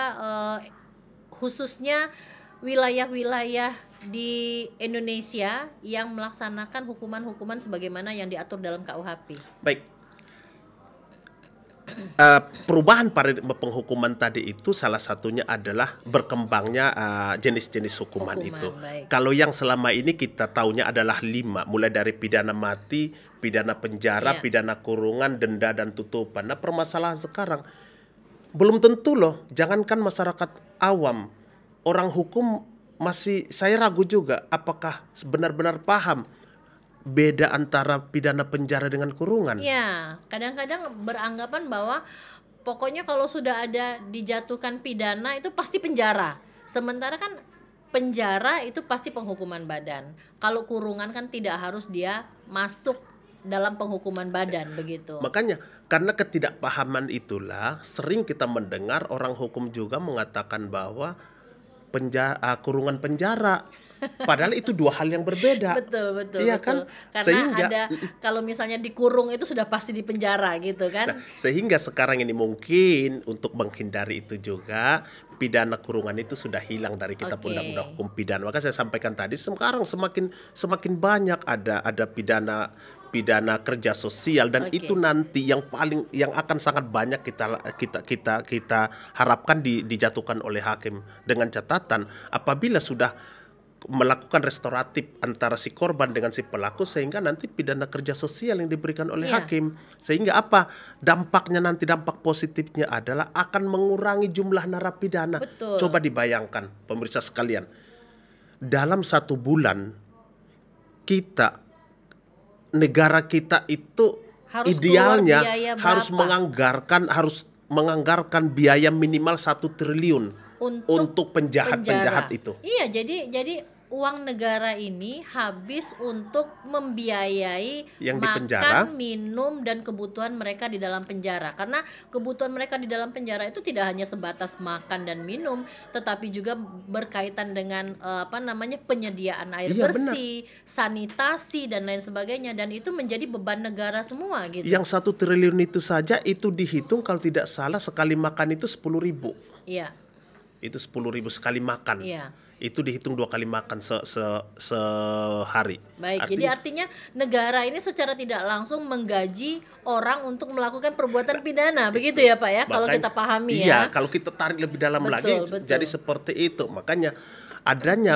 khususnya wilayah-wilayah di Indonesia yang melaksanakan hukuman-hukuman sebagaimana yang diatur dalam KUHP? baik. perubahan paradigma penghukuman tadi itu salah satunya adalah berkembangnya jenis-jenis hukuman itu. Baik. Kalau yang selama ini kita taunya adalah 5, mulai dari pidana mati, pidana penjara, pidana kurungan, denda dan tutupan. Nah, permasalahan sekarang belum tentu loh, jangankan masyarakat awam, orang hukum masih saya ragu juga apakah benar-benar paham beda antara pidana penjara dengan kurungan. Ya, kadang-kadang beranggapan bahwa pokoknya kalau sudah ada dijatuhkan pidana itu pasti penjara. Sementara kan penjara itu pasti penghukuman badan. Kalau kurungan kan tidak harus dia masuk dalam penghukuman badan begitu. Makanya karena ketidakpahaman itulah sering kita mendengar orang hukum juga mengatakan bahwa kurungan penjara. Padahal itu dua hal yang berbeda. Betul. Iya betul. kan? Karena Sehingga ada kalau misalnya dikurung itu sudah pasti di penjara gitu kan. Nah, sehingga sekarang ini mungkin untuk menghindari itu juga pidana kurungan itu sudah hilang dari kitab undang-undang hukum pidana. Maka saya sampaikan tadi sekarang semakin banyak ada pidana kerja sosial dan itu nanti yang akan sangat banyak kita harapkan dijatuhkan oleh hakim dengan catatan apabila sudah melakukan restoratif antara si korban dengan si pelaku sehingga nanti pidana kerja sosial yang diberikan oleh hakim sehingga apa dampak positifnya adalah akan mengurangi jumlah narapidana. Betul. Coba dibayangkan pemirsa sekalian, dalam 1 bulan negara kita itu Harus idealnya keluar biaya harus menganggarkan biaya minimal 1 triliun untuk penjahat-penjahat itu. Iya, jadi uang negara ini habis untuk membiayai yang makan, di penjara, minum dan kebutuhan mereka di dalam penjara. Karena kebutuhan mereka di dalam penjara itu tidak hanya sebatas makan dan minum, tetapi juga berkaitan dengan penyediaan air bersih, sanitasi dan lain sebagainya, dan itu menjadi beban negara semua gitu. Yang 1 triliun itu saja itu dihitung kalau tidak salah sekali makan itu 10.000. Iya. Itu 10.000 sekali makan. Iya. Itu dihitung 2 kali makan sehari. Baik, jadi artinya negara ini secara tidak langsung menggaji orang untuk melakukan perbuatan pidana, begitu ya Pak ya? Kalau kita pahami ya. Iya, kalau kita tarik lebih dalam lagi, jadi seperti itu. Makanya adanya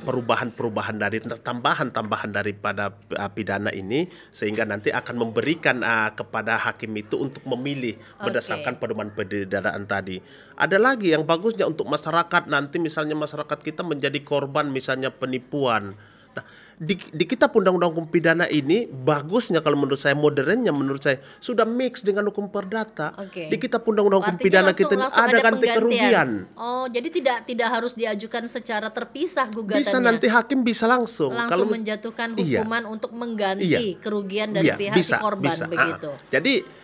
perubahan-perubahan dari tambahan daripada pidana ini sehingga nanti akan memberikan kepada hakim itu untuk memilih berdasarkan pedoman pidanaan tadi. Ada lagi yang bagusnya untuk masyarakat, nanti misalnya masyarakat kita menjadi korban misalnya penipuan. Nah, di kitab undang-undang hukum pidana ini bagusnya kalau menurut saya, modernnya menurut saya sudah mix dengan hukum perdata. Di kitab undang-undang hukum pidana kita ada ganti kerugian. Oh, jadi tidak harus diajukan secara terpisah gugatannya. Bisa nanti hakim bisa langsung kalau menjatuhkan hukuman untuk mengganti kerugian dari pihak si korban begitu. Jadi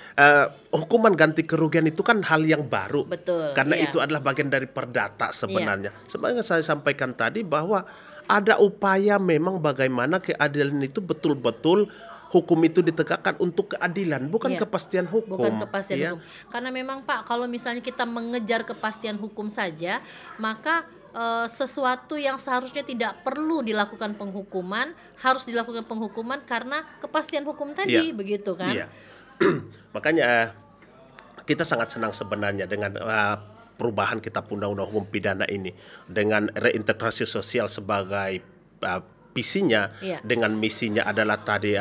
hukuman ganti kerugian itu kan hal yang baru. Betul. Karena itu adalah bagian dari perdata sebenarnya. Sebenarnya saya sampaikan tadi bahwa ada upaya memang bagaimana keadilan itu betul-betul hukum itu ditegakkan untuk keadilan, bukan kepastian hukum. Bukan kepastian hukum. Karena memang Pak, kalau misalnya kita mengejar kepastian hukum saja, maka sesuatu yang seharusnya tidak perlu dilakukan penghukuman harus dilakukan penghukuman karena kepastian hukum tadi, begitu kan? Iya. Makanya kita sangat senang sebenarnya dengan perubahan kitab undang-undang hukum pidana ini dengan reintegrasi sosial sebagai visinya, dengan misinya adalah tadi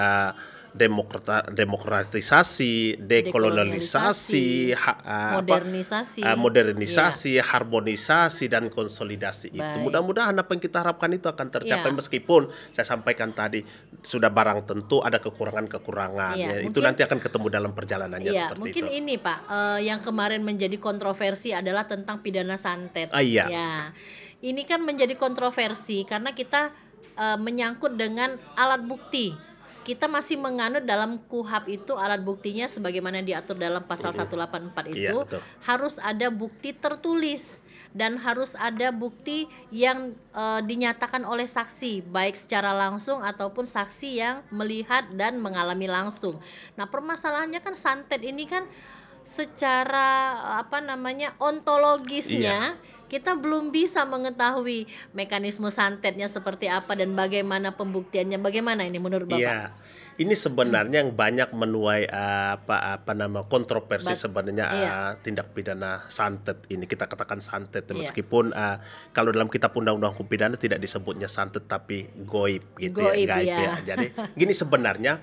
demokratisasi, dekolonialisasi, modernisasi, harmonisasi dan konsolidasi. Itu mudah-mudahan apa yang kita harapkan itu akan tercapai meskipun saya sampaikan tadi sudah barang tentu ada kekurangan-kekurangan. Itu nanti akan ketemu dalam perjalanannya seperti mungkin itu. Ini Pak, yang kemarin menjadi kontroversi adalah tentang pidana santet. Ya, ini kan menjadi kontroversi karena kita menyangkut dengan alat bukti. Kita masih menganut dalam KUHP itu alat buktinya sebagaimana diatur dalam pasal 184 itu harus ada bukti tertulis dan harus ada bukti yang dinyatakan oleh saksi baik secara langsung ataupun saksi yang melihat dan mengalami langsung. Nah, permasalahannya kan santet ini kan secara ontologisnya kita belum bisa mengetahui mekanisme santetnya seperti apa dan bagaimana pembuktiannya. Bagaimana ini menurut Bapak? Iya, Ini sebenarnya yang banyak menuai kontroversi Bat sebenarnya iya, tindak pidana santet ini, kita katakan santet iya. meskipun kalau dalam kitab undang-undang hukum pidana tidak disebutnya santet tapi goib gitu ya, Goib gaib ya. ya. Jadi gini, sebenarnya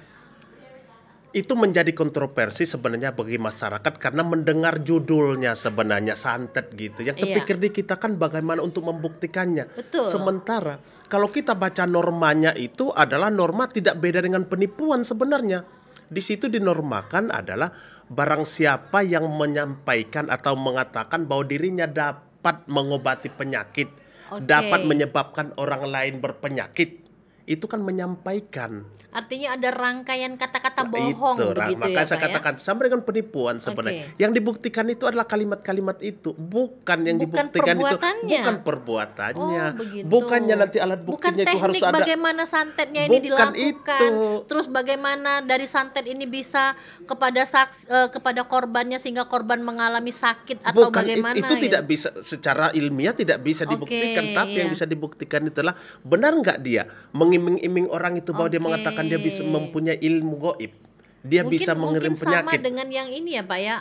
itu menjadi kontroversi sebenarnya bagi masyarakat karena mendengar judulnya sebenarnya santet gitu. Yang Iya, terpikir di kita kan bagaimana untuk membuktikannya. betul. Sementara kalau kita baca normanya itu adalah norma tidak beda dengan penipuan sebenarnya. Di situ dinormakan adalah barang siapa yang menyampaikan atau mengatakan bahwa dirinya dapat mengobati penyakit, dapat Oke. menyebabkan orang lain berpenyakit, itu kan menyampaikan. Artinya ada rangkaian kata-kata Nah, bohong begitu ya, makanya saya Pak ya? katakan sama dengan penipuan sebenarnya. Oke. Yang dibuktikan itu adalah kalimat-kalimat itu, bukan yang Bukan dibuktikan itu perbuatannya. bukan Oh, perbuatannya, begitu. bukannya nanti alat Bukan buktinya itu harus teknik ada, bagaimana santetnya ini bukan dilakukan. itu. Terus bagaimana dari santet ini bisa kepada korbannya sehingga korban mengalami sakit atau Bukan bagaimana itu gitu. tidak bisa secara ilmiah tidak bisa Oke, dibuktikan, tapi yang iya. bisa dibuktikan itulah benar nggak dia mengiming-iming orang itu bahwa dia mengatakan dia bisa Oke. mempunyai ilmu goib, dia bisa Mungkin mengirim sama penyakit. dengan yang ini ya Pak ya,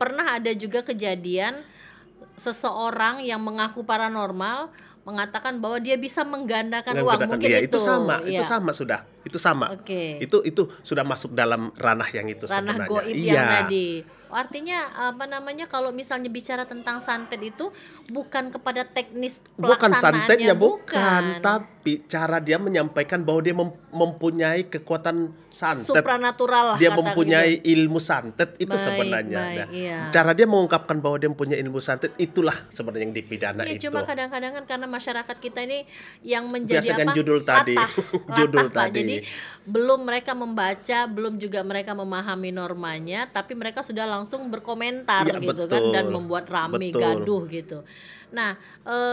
pernah ada juga kejadian seseorang yang mengaku paranormal mengatakan bahwa dia bisa menggandakan uang, Menggunakan mungkin iya, itu. itu Iya. sama sudah, itu sama. Oke. Itu sudah masuk dalam ranah yang itu Ranah sebenarnya. goib yang Iya, tadi. Artinya apa namanya, kalau misalnya bicara tentang santet itu bukan kepada teknis bukan pelaksanaannya, santetnya, bukan. bukan, tapi cara dia menyampaikan bahwa dia mempunyai kekuatan santet. Supranatural lah Dia kata mempunyai gitu. ilmu santet itu Baik, sebenarnya. baik, Nah, iya. cara dia mengungkapkan bahwa dia mempunyai ilmu santet itulah sebenarnya yang dipidana Iya, itu. cuma kadang-kadang kan karena masyarakat kita ini yang menjadi Biasakan apa? judul tadi. Latah, Judul latah Pak. tadi. Jadi belum mereka membaca, belum juga mereka memahami normanya, tapi mereka sudah langsung berkomentar Iya, gitu kan dan betul. membuat rame Betul. gaduh gitu. Nah,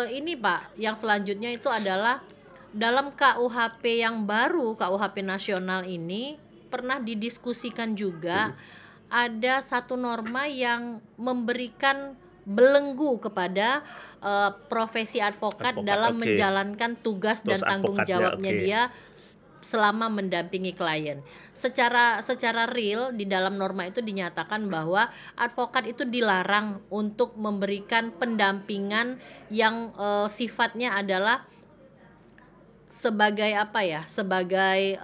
ini Pak, yang selanjutnya itu adalah dalam KUHP yang baru, KUHP nasional ini pernah didiskusikan juga ada satu norma yang memberikan belenggu kepada profesi advokat Advokat, dalam oke. menjalankan tugas dan Terus tanggung advokatnya, jawabnya oke. dia selama mendampingi klien. Secara real di dalam norma itu dinyatakan bahwa advokat itu dilarang untuk memberikan pendampingan yang sifatnya adalah sebagai apa ya, sebagai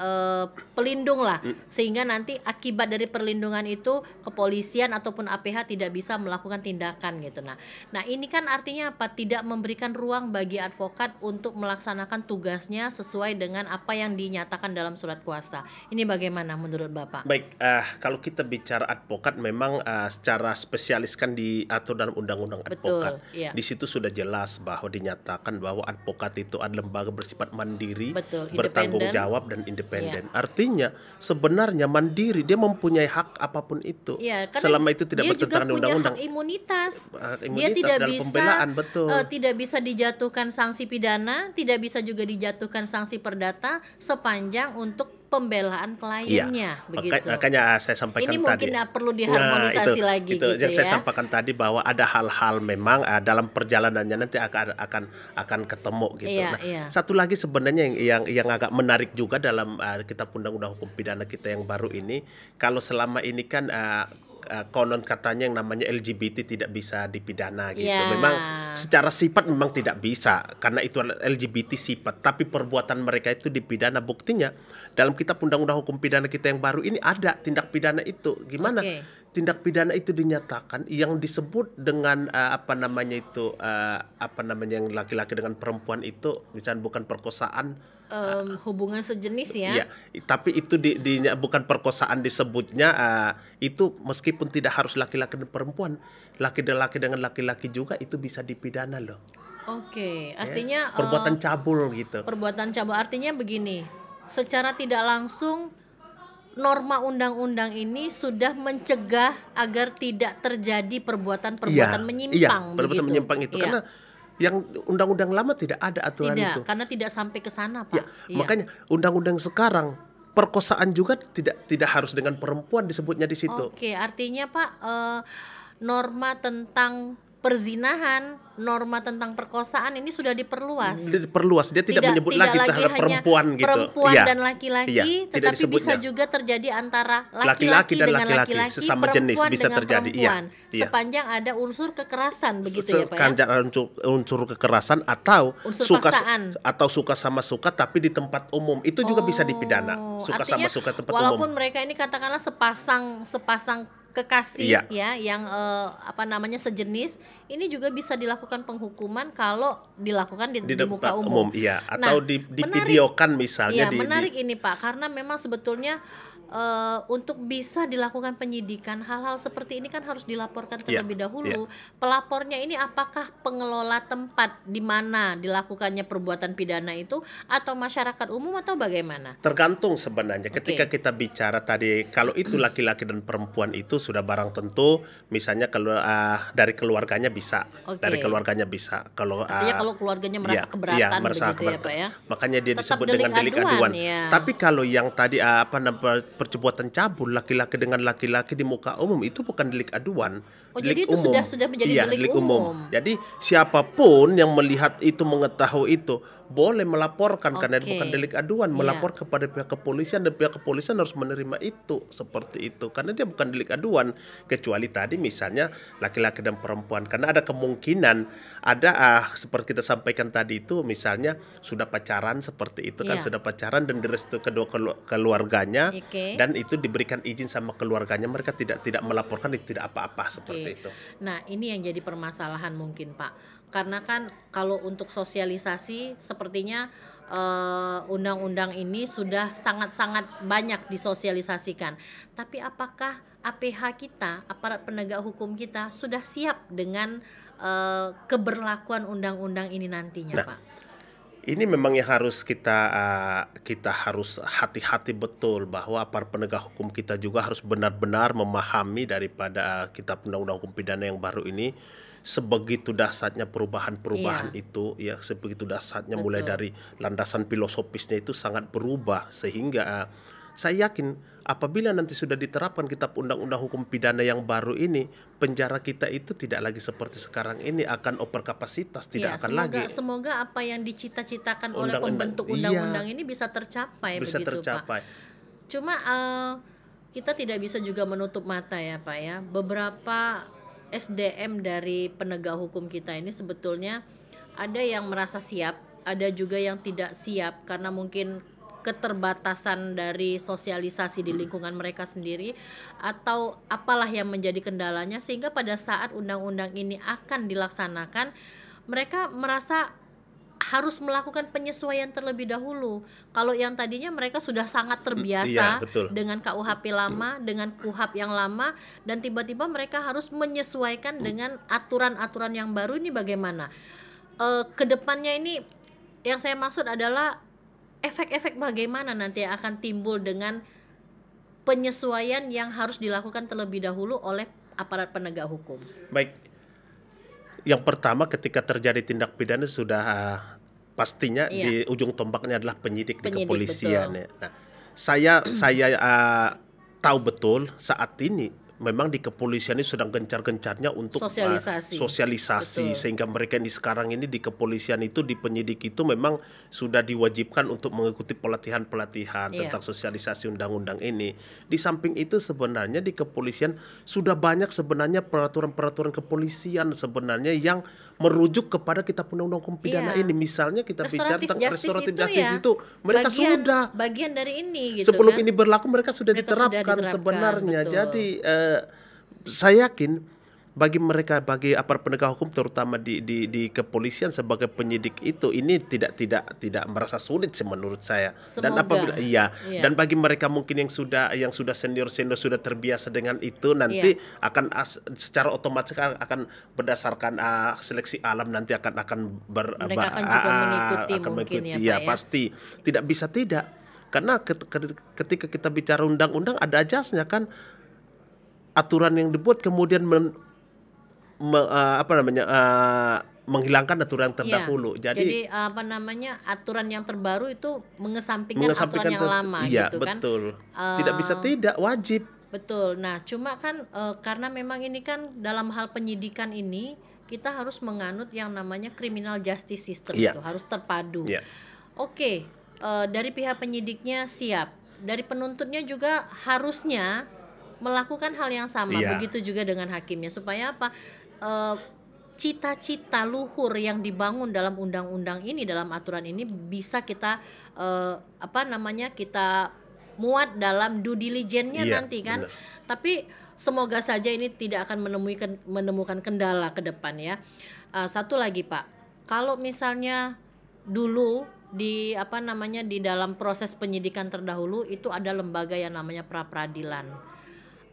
pelindung lah, sehingga nanti akibat dari perlindungan itu kepolisian ataupun APH tidak bisa melakukan tindakan gitu. Nah ini kan artinya apa? Tidak memberikan ruang bagi advokat untuk melaksanakan tugasnya sesuai dengan apa yang dinyatakan dalam surat kuasa. Ini bagaimana menurut Bapak? Baik, kalau kita bicara advokat memang secara spesialis kan diatur dalam undang-undang advokat. Betul, iya. Di situ sudah jelas bahwa dinyatakan bahwa advokat itu adalah lembaga bersifat mandiri, Betul, bertanggung independen. jawab dan independen. Artinya sebenarnya mandiri, dia mempunyai hak apapun itu. Iya, karena Selama itu tidak dia juga bertentangan dengan punya undang-undang. hak imunitas. Hak Dia imunitas tidak dalam bisa pembelaan, betul. tidak bisa dijatuhkan sanksi pidana, tidak bisa juga dijatuhkan sanksi perdata sepanjang untuk pembelaan kliennya, begitu. Makanya saya sampaikan Ini tadi. mungkin perlu diharmonisasi Nah, lagi itu gitu yang saya ya. sampaikan tadi bahwa ada hal-hal memang dalam perjalanannya nanti akan ketemu gitu. Iya, Nah, iya. satu lagi sebenarnya yang agak menarik juga dalam kitab undang-undang hukum pidana kita yang baru ini, kalau selama ini kan konon katanya yang namanya LGBT tidak bisa dipidana gitu. Ya. Memang secara sifat memang tidak bisa karena itu adalah LGBT sifat, tapi perbuatan mereka itu dipidana. Buktinya dalam kitab undang-undang hukum pidana kita yang baru ini ada tindak pidana itu. Gimana? Oke. Tindak pidana itu dinyatakan yang disebut dengan yang laki-laki dengan perempuan itu misalnya bukan perkosaan. Hubungan sejenis ya. Iya, tapi itu bukan perkosaan disebutnya, itu meskipun tidak harus laki-laki dan perempuan, laki-laki dengan laki-laki juga itu bisa dipidana loh. Oke, Ya. artinya Perbuatan cabul gitu. perbuatan cabul artinya begini. Secara tidak langsung norma undang-undang ini sudah mencegah agar tidak terjadi perbuatan-perbuatan menyimpang perbuatan begitu. menyimpang itu Iya. karena yang undang-undang lama tidak ada aturan Tidak, itu. karena tidak sampai ke sana, Pak. Ya, makanya undang-undang sekarang perkosaan juga tidak harus dengan perempuan disebutnya di situ. Oke, artinya Pak, norma tentang perzinahan, norma tentang perkosaan ini sudah diperluas. Diperluas, dia tidak menyebut lagi terhadap hanya perempuan gitu. perempuan Iya, dan laki-laki, iya, tidak tetapi bisa disebutnya. juga terjadi antara Laki-laki laki-laki dan dengan laki-laki, laki-laki, sesama jenis perempuan bisa dengan terjadi. Iya, perempuan, iya. sepanjang ada unsur kekerasan begitu ya Pak ya? Sekanjar unsur kekerasan atau Unsur suka paksaan. atau suka sama suka tapi di tempat umum itu juga bisa dipidana. Suka Artinya, sama suka tempat walaupun umum. mereka ini katakanlah sepasang kekasih Iya. ya yang sejenis, ini juga bisa dilakukan penghukuman kalau dilakukan di muka tempat umum. iya, Nah, atau divideokan misalnya Iya, menarik ini Pak, karena memang sebetulnya untuk bisa dilakukan penyidikan hal-hal seperti ini kan harus dilaporkan Iya, terlebih dahulu. Pelapornya ini apakah pengelola tempat di mana dilakukannya perbuatan pidana itu atau masyarakat umum atau bagaimana? Tergantung sebenarnya. Ketika kita bicara tadi kalau itu laki-laki dan perempuan itu sudah barang tentu, misalnya kalau dari keluarganya bisa, dari keluarganya bisa. Kalau Artinya kalau keluarganya merasa keberatan begitu ya Pak ya. Makanya dia Tetap disebut dengan delik aduan. ya. Tapi kalau yang tadi perbuatan cabul laki-laki dengan laki-laki di muka umum itu bukan delik aduan. Jadi Delik itu umum. sudah menjadi delik umum. Jadi siapapun yang melihat itu, mengetahui itu boleh melaporkan karena itu bukan delik aduan, melapor kepada pihak kepolisian dan pihak kepolisian harus menerima itu seperti itu karena dia bukan delik aduan, kecuali tadi misalnya laki-laki dan perempuan karena ada kemungkinan ada seperti kita sampaikan tadi itu misalnya sudah pacaran seperti itu kan, sudah pacaran dan direstui kedua keluarganya dan itu diberikan izin sama keluarganya, mereka tidak melaporkan, tidak apa-apa seperti itu. Nah, ini yang jadi permasalahan mungkin Pak. Karena kan kalau untuk sosialisasi sepertinya undang-undang ini sudah sangat-sangat banyak disosialisasikan. Tapi apakah APH kita, aparat penegak hukum kita sudah siap dengan keberlakuan undang-undang ini nantinya, Pak? Ini memang yang harus kita harus hati-hati betul bahwa aparat penegak hukum kita juga harus benar-benar memahami daripada kitab undang-undang hukum pidana yang baru ini. Sebegitu dahsyatnya perubahan-perubahan itu ya, sebegitu dahsyatnya mulai dari landasan filosofisnya itu sangat berubah sehingga saya yakin apabila nanti sudah diterapkan kitab undang-undang hukum pidana yang baru ini, penjara kita itu tidak lagi seperti sekarang ini akan over kapasitas, tidak akan lagi. Semoga apa yang dicita-citakan oleh pembentuk undang-undang ini bisa tercapai Pak. Cuma kita tidak bisa juga menutup mata ya Pak ya. Beberapa SDM dari penegak hukum kita ini sebetulnya ada yang merasa siap, ada juga yang tidak siap karena mungkin keterbatasan dari sosialisasi di lingkungan mereka sendiri atau apalah yang menjadi kendalanya sehingga pada saat undang-undang ini akan dilaksanakan mereka merasa harus melakukan penyesuaian terlebih dahulu. Kalau yang tadinya mereka sudah sangat terbiasa dengan KUHP lama, dengan KUHP yang lama, dan tiba-tiba mereka harus menyesuaikan dengan aturan-aturan yang baru ini bagaimana? Kedepannya ini yang saya maksud adalah efek-efek bagaimana nanti yang akan timbul dengan penyesuaian yang harus dilakukan terlebih dahulu oleh aparat penegak hukum. Baik. Yang pertama ketika terjadi tindak pidana sudah pastinya di ujung tombaknya adalah penyidik di kepolisian. Nah, saya tahu betul saat ini memang di kepolisian ini sedang gencar-gencarnya untuk sosialisasi sehingga mereka ini sekarang ini di kepolisian itu di penyidik itu memang sudah diwajibkan untuk mengikuti pelatihan-pelatihan tentang sosialisasi undang-undang ini. Di samping itu sebenarnya di kepolisian sudah banyak sebenarnya peraturan-peraturan kepolisian sebenarnya yang merujuk kepada kitab undang-undang hukum pidana ini. Misalnya kita bicara tentang restoratif justice itu mereka sudah bagian dari ini gitu sebelum kan? ini berlaku mereka sudah diterapkan sebenarnya. Jadi saya yakin bagi aparat penegak hukum terutama di kepolisian sebagai penyidik itu ini tidak merasa sulit sih menurut saya. Dan apabila dan bagi mereka mungkin yang sudah senior sudah terbiasa dengan itu nanti akan secara otomatis akan berdasarkan seleksi alam nanti akan mereka akan juga mengikuti ya Pak ya. Pasti tidak bisa tidak karena ketika kita bicara undang-undang ada ajasnya kan, aturan yang dibuat kemudian menghilangkan aturan terdahulu. Jadi aturan yang terbaru itu mengesampingkan aturan yang lama gitu kan. Betul. Tidak bisa tidak, wajib. Betul. Nah, cuma kan karena memang ini kan dalam hal penyidikan ini kita harus menganut yang namanya criminal justice system, Iya. itu harus terpadu. Iya. Oke, dari pihak penyidiknya siap, dari penuntutnya juga harusnya melakukan hal yang sama. Iya. Begitu juga dengan hakimnya, supaya apa? Cita-cita luhur yang dibangun dalam undang-undang ini, dalam aturan ini bisa kita kita muat dalam due diligence-nya Iya, nanti kan. benar. Tapi semoga saja ini tidak akan menemukan kendala ke depan ya. Satu lagi Pak, kalau misalnya dulu di di dalam proses penyidikan terdahulu itu ada lembaga yang namanya pra peradilan.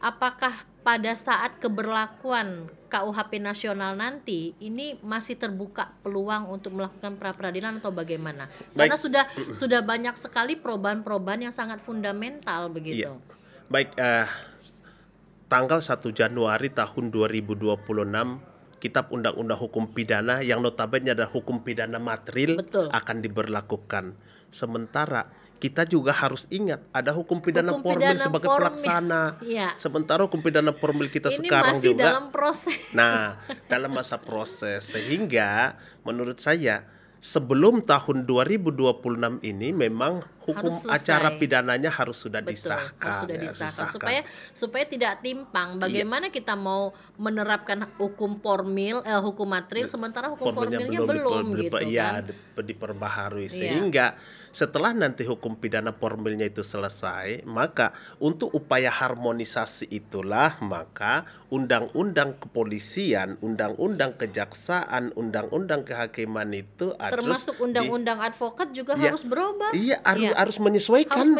Apakah pada saat keberlakuan KUHP nasional nanti ini masih terbuka peluang untuk melakukan pra peradilan atau bagaimana? Baik. Karena sudah banyak sekali perubahan-perubahan yang sangat fundamental begitu. Iya. Baik, tanggal 1 Januari tahun 2026 Kitab Undang-Undang Hukum Pidana yang notabene adalah hukum pidana materil Betul. akan diberlakukan. Sementara kita juga harus ingat ada hukum pidana Hukum formil pidana sebagai formil. pelaksana. Iya. Sementara hukum pidana formil kita Ini sekarang masih juga dalam proses. Nah, dalam masa proses, sehingga menurut saya sebelum tahun 2026 ini memang hukum Harus selesai. acara pidananya harus sudah Betul, disahkan. harus sudah ya, disahkan supaya tidak timpang. Bagaimana kita mau menerapkan hukum formil, hukum materil sementara hukum formilnya belum gitu kan? Diperbaharui. Iya. Sehingga setelah nanti hukum pidana formilnya itu selesai, maka untuk upaya harmonisasi itulah maka undang-undang kepolisian, undang-undang kejaksaan, undang-undang kehakiman itu Termasuk undang-undang advokat juga Iya. harus berubah. Iya, Iya. harus menyesuaikan. Harus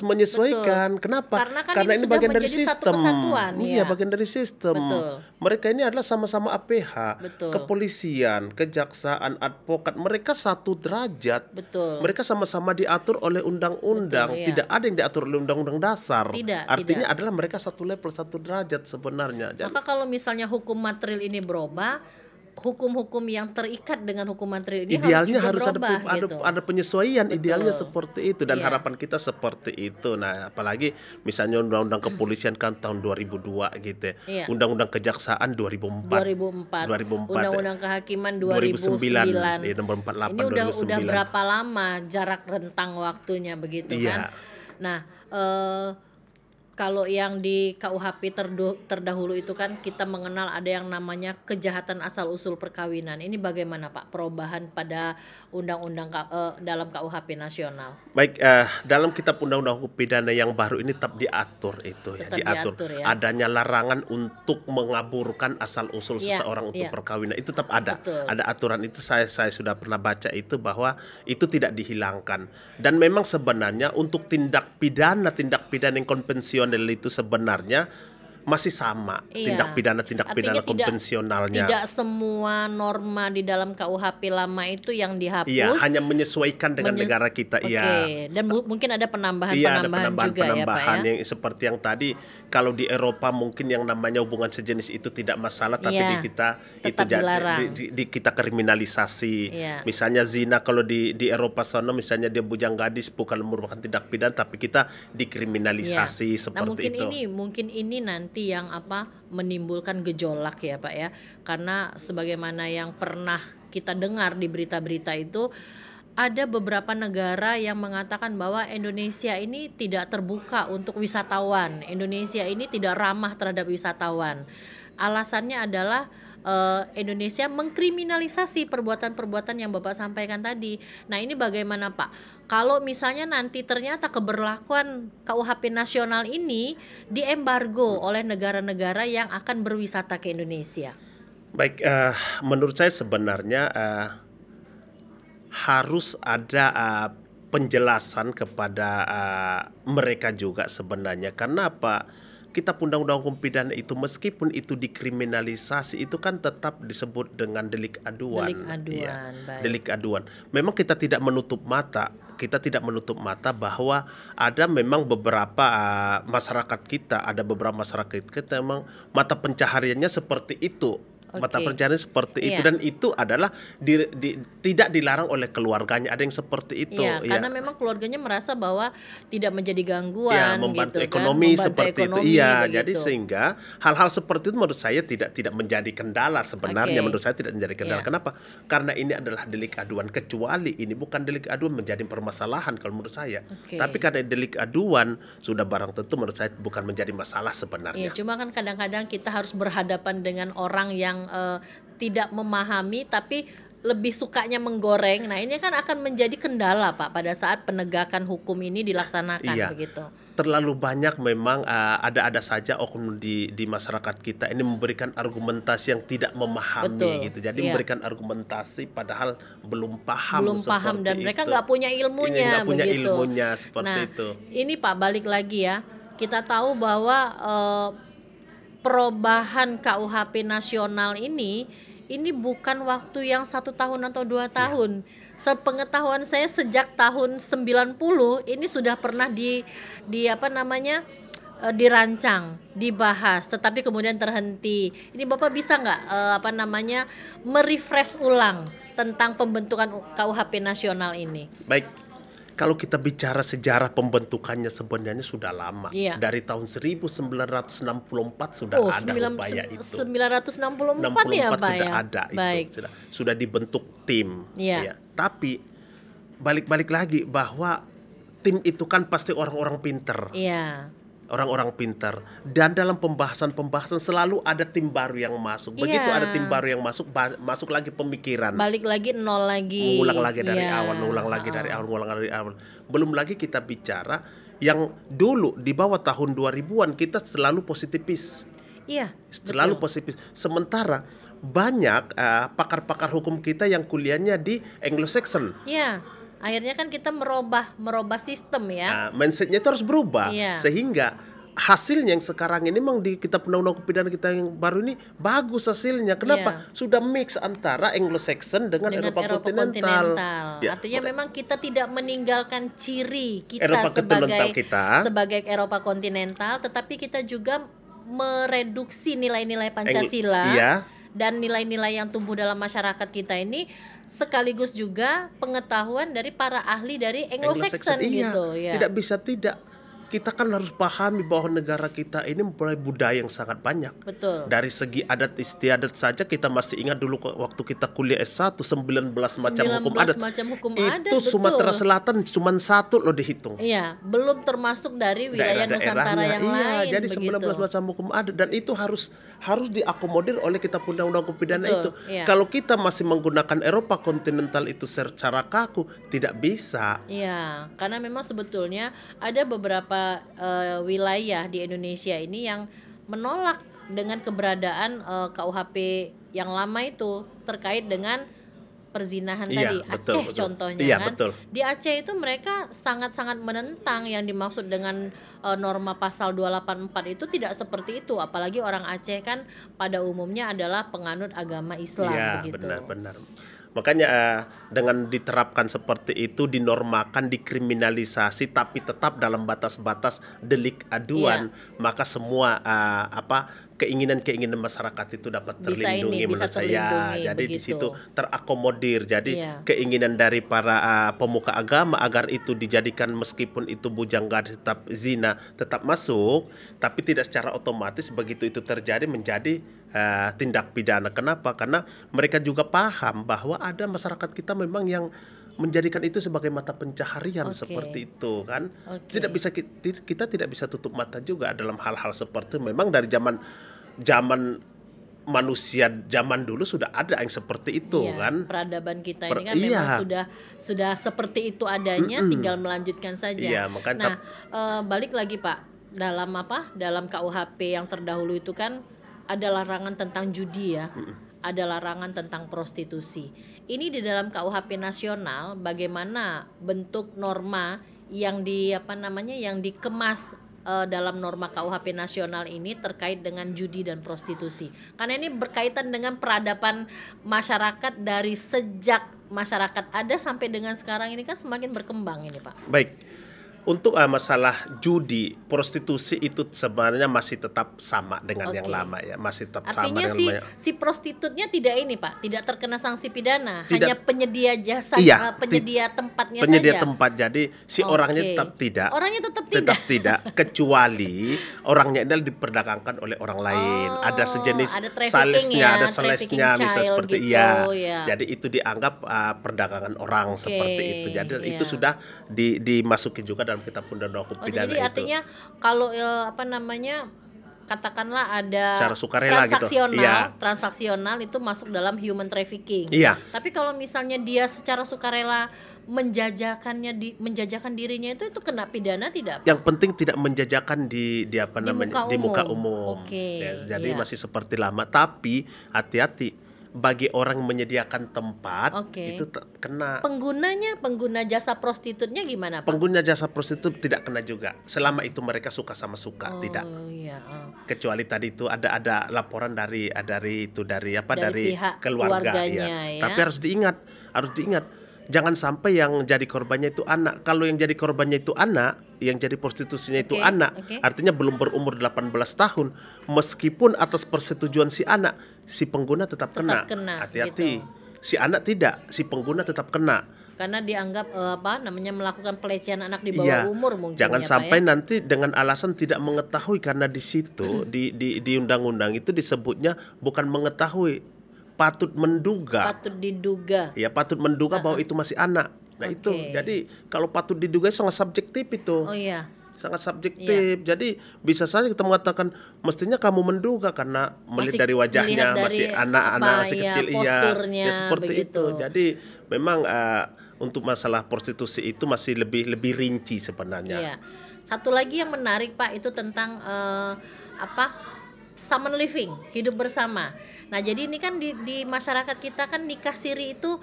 menyesuaikan. Betul. Kenapa? Karena kan ini ini sudah bagian dari menjadi satu sistem. kesatuan, Iya, ya. bagian dari sistem. Betul. Mereka ini adalah sama-sama APH. Betul. Kepolisian, kejaksaan, advokat, mereka satu derajat. Betul. Mereka sama-sama diatur oleh undang-undang. Betul, iya. Tidak ada yang diatur oleh undang-undang dasar. Tidak, Artinya tidak. adalah mereka satu level, satu derajat sebenarnya. Maka kalau misalnya hukum materil ini berubah, hukum-hukum yang terikat dengan hukum materil ini idealnya harus harus juga berubah gitu. ada penyesuaian. Betul. Idealnya seperti itu dan Iya. harapan kita seperti itu. Nah, apalagi misalnya undang-undang kepolisian kan tahun 2002 gitu ya. Iya. Undang-undang kejaksaan 2004. 2004. 2004. Undang-undang kehakiman 2009. 2009. Ya, nomor 48 Ini udah 2009. berapa lama jarak rentang waktunya begitu kan? Iya. Nah, kalau yang di KUHP terdahulu itu kan kita mengenal ada yang namanya kejahatan asal-usul perkawinan. Ini bagaimana Pak perubahan pada undang-undang dalam KUHP nasional? Baik, dalam Kitab Undang-Undang Hukum Pidana yang baru ini tetap diatur itu ya, Tetap diatur. diatur ya. Adanya larangan untuk mengaburkan asal-usul Iya, seseorang untuk iya. perkawinan itu tetap ada. Betul. Ada aturan itu saya sudah pernah baca itu bahwa itu tidak dihilangkan. Dan memang sebenarnya untuk tindak pidana yang konvensional itu sebenarnya masih sama. Iya. Tindak pidana Artinya konvensionalnya. Tidak semua norma di dalam KUHP lama itu yang dihapus. Iya, hanya menyesuaikan dengan negara kita. Oke. Iya. Dan mungkin ada penambahan Iya, ada juga ya Pak ya. yang seperti yang tadi kalau di Eropa mungkin yang namanya hubungan sejenis itu tidak masalah, tapi Iya, di kita tetap dilarang. kita kriminalisasi. Iya. Misalnya zina kalau di Eropa sana misalnya dia bujang gadis bukan merupakan tindak pidana tapi kita dikriminalisasi Iya. seperti Nah, itu. mungkin ini nanti yang menimbulkan gejolak ya Pak ya. Karena sebagaimana yang pernah kita dengar di berita-berita itu ada beberapa negara yang mengatakan bahwa Indonesia ini tidak terbuka untuk wisatawan. Indonesia ini tidak ramah terhadap wisatawan. Alasannya adalah Indonesia mengkriminalisasi perbuatan-perbuatan yang Bapak sampaikan tadi. Nah, ini bagaimana Pak? Kalau misalnya nanti ternyata keberlakuan KUHP nasional ini diembargo oleh negara-negara yang akan berwisata ke Indonesia. Baik, menurut saya sebenarnya harus ada penjelasan kepada mereka juga sebenarnya. Karena apa? Kitab Undang-Undang Hukum Pidana itu meskipun itu dikriminalisasi itu kan tetap disebut dengan delik aduan. Delik aduan, Iya, baik. delik aduan. Memang kita tidak menutup mata. Kita tidak menutup mata bahwa ada memang beberapa masyarakat kita memang mata pencahariannya seperti itu. mata Oke. pencaharian seperti itu, Iya. dan itu adalah tidak dilarang oleh keluarganya. Ada yang seperti itu, Iya, ya. karena memang keluarganya merasa bahwa tidak menjadi Ya, gangguan membantu gitu kan, ekonomi membantu seperti itu. ekonomi Iya, jadi begitu. sehingga hal-hal seperti itu menurut saya tidak menjadi kendala sebenarnya. Oke. Menurut saya tidak menjadi kendala. Iya. Kenapa? Karena ini adalah delik aduan. Kecuali ini bukan delik aduan menjadi permasalahan kalau menurut saya. Oke. Tapi karena delik aduan sudah barang tentu menurut saya bukan menjadi masalah Iya, sebenarnya. cuma kan kadang-kadang kita harus berhadapan dengan orang yang tidak memahami tapi lebih sukanya menggoreng. Nah, ini kan akan menjadi kendala, Pak, pada saat penegakan hukum ini dilaksanakan Iya. begitu. Terlalu banyak memang ada saja oknum di masyarakat kita ini memberikan argumentasi yang tidak memahami Betul, gitu. Jadi iya. memberikan argumentasi padahal belum paham Belum paham seperti dan mereka itu. nggak punya Iya, ilmunya nggak punya begitu. ilmunya seperti Nah, itu. ini Pak balik lagi ya. Kita tahu bahwa perubahan KUHP nasional ini bukan waktu yang 1 tahun atau 2 tahun. Sepengetahuan saya sejak tahun 90 ini sudah pernah dirancang, dibahas, tetapi kemudian terhenti. Ini Bapak bisa nggak merefresh ulang tentang pembentukan KUHP nasional ini? Baik, kalau kita bicara sejarah pembentukannya sebenarnya sudah lama. Iya. Dari tahun 1964 sudah Oh, ada upaya itu. 1964 ya 64 Pak sudah ya? ada Baik. itu, sudah dibentuk tim. Iya. Ya. Tapi balik lagi bahwa tim itu kan pasti orang-orang pinter. Iya. Orang-orang pintar, dan dalam pembahasan selalu ada tim baru yang masuk. Begitu Iya. ada tim baru yang masuk, masuk lagi pemikiran, Balik lagi nol lagi. mengulang lagi dari Iya. awal, mengulang lagi Heeh. dari awal, mengulang dari awal. Belum lagi kita bicara yang dulu di bawah tahun 2000-an kita selalu positifis, Iya. selalu betul. positifis. Sementara banyak pakar-pakar hukum kita yang kuliahnya di Anglo-Saxon. Iya. Akhirnya kan kita merubah sistem ya. Nah, mindsetnya itu harus berubah, Iya. sehingga hasilnya yang sekarang ini memang di kitab undang-undang pidana kita yang baru ini bagus hasilnya. Kenapa? Iya. Sudah mix antara Anglo-Saxon dengan Eropa kontinental. Ya, Artinya memang kita tidak meninggalkan ciri kita Eropa kontinental sebagai Eropa kontinental, tetapi kita juga mereduksi nilai-nilai Pancasila. Iya. Dan nilai-nilai yang tumbuh dalam masyarakat kita ini sekaligus juga pengetahuan dari para ahli dari Anglo-Saxon Iya. gitu ya. Tidak bisa tidak. Kita kan harus pahami bahwa negara kita ini mempunyai budaya yang sangat banyak. Betul. Dari segi adat istiadat saja kita masih ingat dulu waktu kita kuliah S1 19 macam hukum 19 adat. macam hukum Itu adat, betul. Sumatera Selatan cuma satu loh dihitung. Iya, belum termasuk dari wilayah Nusantara Daerah-daerahnya. yang Iya, lain jadi begitu. 19 macam hukum adat, dan itu harus diakomodir oleh kitab undang-undang hukum pidana Betul, itu. iya. Kalau kita masih menggunakan Eropa kontinental itu secara kaku, tidak bisa. Iya, karena memang sebetulnya ada beberapa wilayah di Indonesia ini yang menolak dengan keberadaan KUHP yang lama itu terkait dengan perzinahan Iya, tadi. betul, Aceh betul. contohnya Iya, kan. betul. Di Aceh itu mereka sangat-sangat menentang yang dimaksud dengan norma pasal 284 itu tidak seperti itu. Apalagi orang Aceh kan pada umumnya adalah penganut agama Islam Iya, begitu. benar-benar. Makanya dengan diterapkan seperti itu, dinormakan, dikriminalisasi, tapi tetap dalam batas-batas delik aduan, maka semua keinginan-keinginan masyarakat itu dapat Bisa terlindungi bisa menurut saya. terlindungi, Jadi di begitu. situ terakomodir. Jadi Iya. keinginan dari para pemuka agama agar itu dijadikan, meskipun itu bujangga tetap zina tetap masuk, tapi tidak secara otomatis begitu itu terjadi menjadi tindak pidana. Kenapa? Karena mereka juga paham bahwa ada masyarakat kita memang yang menjadikan itu sebagai mata pencaharian. Oke. Seperti itu kan. Oke. Tidak bisa kita tidak bisa tutup mata juga dalam hal-hal seperti itu. Memang dari zaman manusia zaman dulu sudah ada yang seperti itu Iya, kan. peradaban kita ini kan Iya. memang sudah seperti itu adanya, tinggal melanjutkan saja. Iya, makanya balik lagi Pak, dalam KUHP yang terdahulu itu kan ada larangan tentang judi ya, ada larangan tentang prostitusi. Ini di dalam KUHP nasional bagaimana bentuk norma yang yang dikemas dalam norma KUHP nasional ini terkait dengan judi dan prostitusi. Karena ini berkaitan dengan peradaban masyarakat dari sejak masyarakat ada sampai dengan sekarang ini kan semakin berkembang ini Pak. Baik. Untuk masalah judi, prostitusi itu sebenarnya masih tetap sama dengan yang Oke. lama ya, masih tetap sama Artinya dengan si lama. si prostitutnya tidak ini Pak, tidak terkena sanksi pidana, Tidak. hanya penyedia jasa, Iya, penyedia tempatnya penyedia saja. tempat. Jadi si orangnya Oke. tetap tidak. Orangnya tetap Tetap tidak. tidak, kecuali orangnya ini diperdagangkan oleh orang lain. Ada sejenis ada trafficking salesnya, ya, ada trafficking salesnya, misalnya child seperti gitu, iya. ya. Jadi itu dianggap perdagangan orang Oke, seperti itu. Jadi itu iya. sudah dimasuki juga dalam kitab undang-undang hukum Oh, pidana jadi itu. artinya kalau katakanlah ada Secara sukarela gitu. Iya. transaksional itu masuk dalam human trafficking. Iya. Tapi kalau misalnya dia secara sukarela menjajakan dirinya itu kena pidana tidak, Pak? Yang penting tidak menjajakan di Di muka umum. umum. Oke, Ya, jadi iya. masih seperti lama, tapi hati-hati bagi orang yang menyediakan tempat Oke. itu kena. Pengguna jasa prostitutnya gimana, Pak? Pengguna jasa prostitut tidak kena juga selama itu mereka suka sama suka, tidak. Oh iya, Kecuali tadi itu ada laporan dari Dari dari pihak keluarga keluarganya, ya. Tapi harus diingat jangan sampai yang jadi korbannya itu anak. Kalau yang jadi korbannya itu anak, yang jadi prostitusinya itu Oke, anak, oke. artinya belum berumur 18 tahun, meskipun atas persetujuan si anak, si pengguna tetap kena. kena, Hati-hati. gitu. Si anak tidak, si pengguna tetap kena. Karena dianggap melakukan pelecehan anak di bawah Iya, umur mungkin jangan ya, Pak, sampai ya? nanti dengan alasan tidak mengetahui, karena di situ di undang-undang itu disebutnya bukan mengetahui, patut menduga. Patut diduga. Ya, patut menduga bahwa itu masih anak. Nah, itu. Oke. Jadi kalau patut diduga sangat subjektif itu. Oh iya. Sangat subjektif. Jadi bisa saja kita mengatakan mestinya kamu menduga karena melihat dari wajahnya melihat masih dari anak-anak masih ya, kecil, posturnya, ya seperti begitu. itu. Jadi memang untuk masalah prostitusi itu masih lebih rinci sebenarnya. Iya. Satu lagi yang menarik, Pak, itu tentang Summon living, hidup bersama. Nah, jadi ini kan di masyarakat kita kan nikah siri itu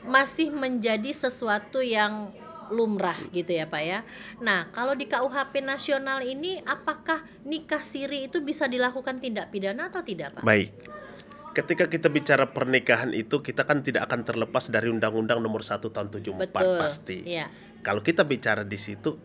masih menjadi sesuatu yang lumrah gitu ya, Pak ya. Nah, kalau di KUHP nasional ini apakah nikah siri itu bisa dilakukan tindak pidana atau tidak, Pak? Baik. Ketika kita bicara pernikahan itu, kita kan tidak akan terlepas dari Undang-Undang Nomor 1 Tahun 74 Betul. pasti. Iya. Kalau kita bicara di situ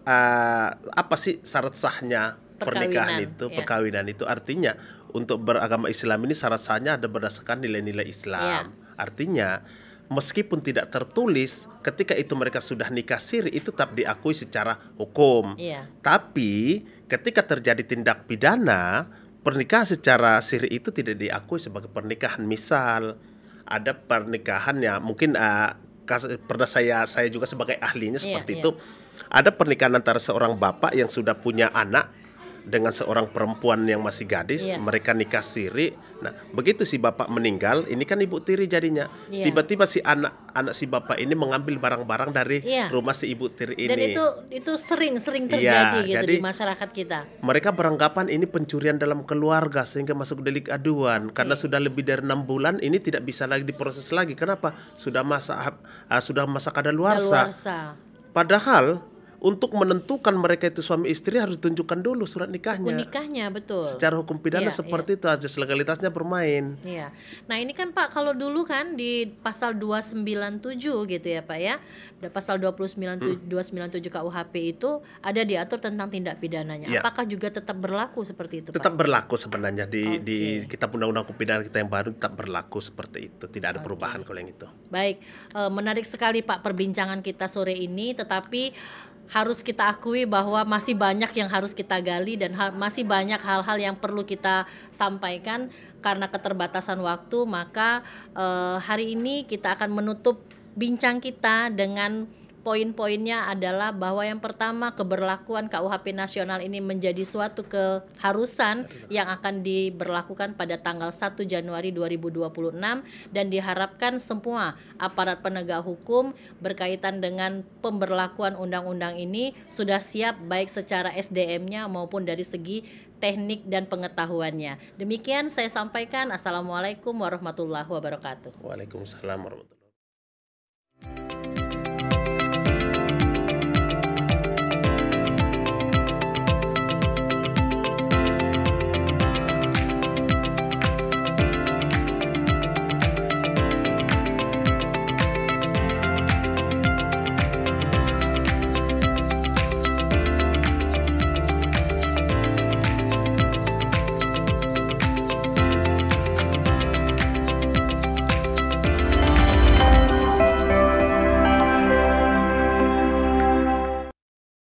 apa sih syarat sahnya pernikahan Perkawinan, itu? ya. Perkawinan itu artinya untuk beragama Islam ini syarat sahnya ada berdasarkan nilai-nilai Islam. Artinya meskipun tidak tertulis, ketika itu mereka sudah nikah siri itu tetap diakui secara hukum. Iya. Tapi ketika terjadi tindak pidana, pernikahan secara siri itu tidak diakui sebagai pernikahan. Misal ada pernikahan ya mungkin pernah saya juga sebagai ahlinya seperti Iya. itu. Ada pernikahan antara seorang bapak yang sudah punya anak dengan seorang perempuan yang masih gadis, Iya. mereka nikah siri. Nah, begitu si bapak meninggal, ini kan ibu tiri jadinya. Iya. Tiba-tiba si anak si bapak ini mengambil barang-barang dari Iya. rumah si ibu tiri ini. Dan itu sering Iya, terjadi gitu jadi di masyarakat kita. mereka beranggapan ini pencurian dalam keluarga sehingga masuk delik aduan. Karena sudah lebih dari 6 bulan ini tidak bisa lagi diproses lagi. Kenapa? Sudah masa kadaluarsa. Daluarsa. Padahal untuk menentukan mereka itu suami istri harus ditunjukkan dulu surat nikahnya. Nikahnya betul. Secara hukum pidana Iya, seperti itu, azas legalitasnya bermain. Iya. Nah, ini kan Pak, kalau dulu kan di pasal 297 gitu ya, Pak ya. Pasal 297 KUHP itu ada diatur tentang tindak pidananya. Iya. Apakah juga tetap berlaku seperti itu, Tetap Pak? berlaku sebenarnya di Oke. kitab undang-undang hukum pidana kita yang baru tetap berlaku seperti itu. Tidak ada perubahan kalau yang itu. Baik, menarik sekali Pak perbincangan kita sore ini, tetapi harus kita akui bahwa masih banyak yang harus kita gali dan masih banyak hal-hal yang perlu kita sampaikan karena keterbatasan waktu. Maka hari ini kita akan menutup bincang kita dengan poin-poinnya adalah bahwa yang pertama, keberlakuan KUHP nasional ini menjadi suatu keharusan yang akan diberlakukan pada tanggal 1 Januari 2026 dan diharapkan semua aparat penegak hukum berkaitan dengan pemberlakuan undang-undang ini sudah siap baik secara SDM-nya maupun dari segi teknik dan pengetahuannya. Demikian saya sampaikan. Assalamualaikum warahmatullahi wabarakatuh. Waalaikumsalam warahmatullahi wabarakatuh.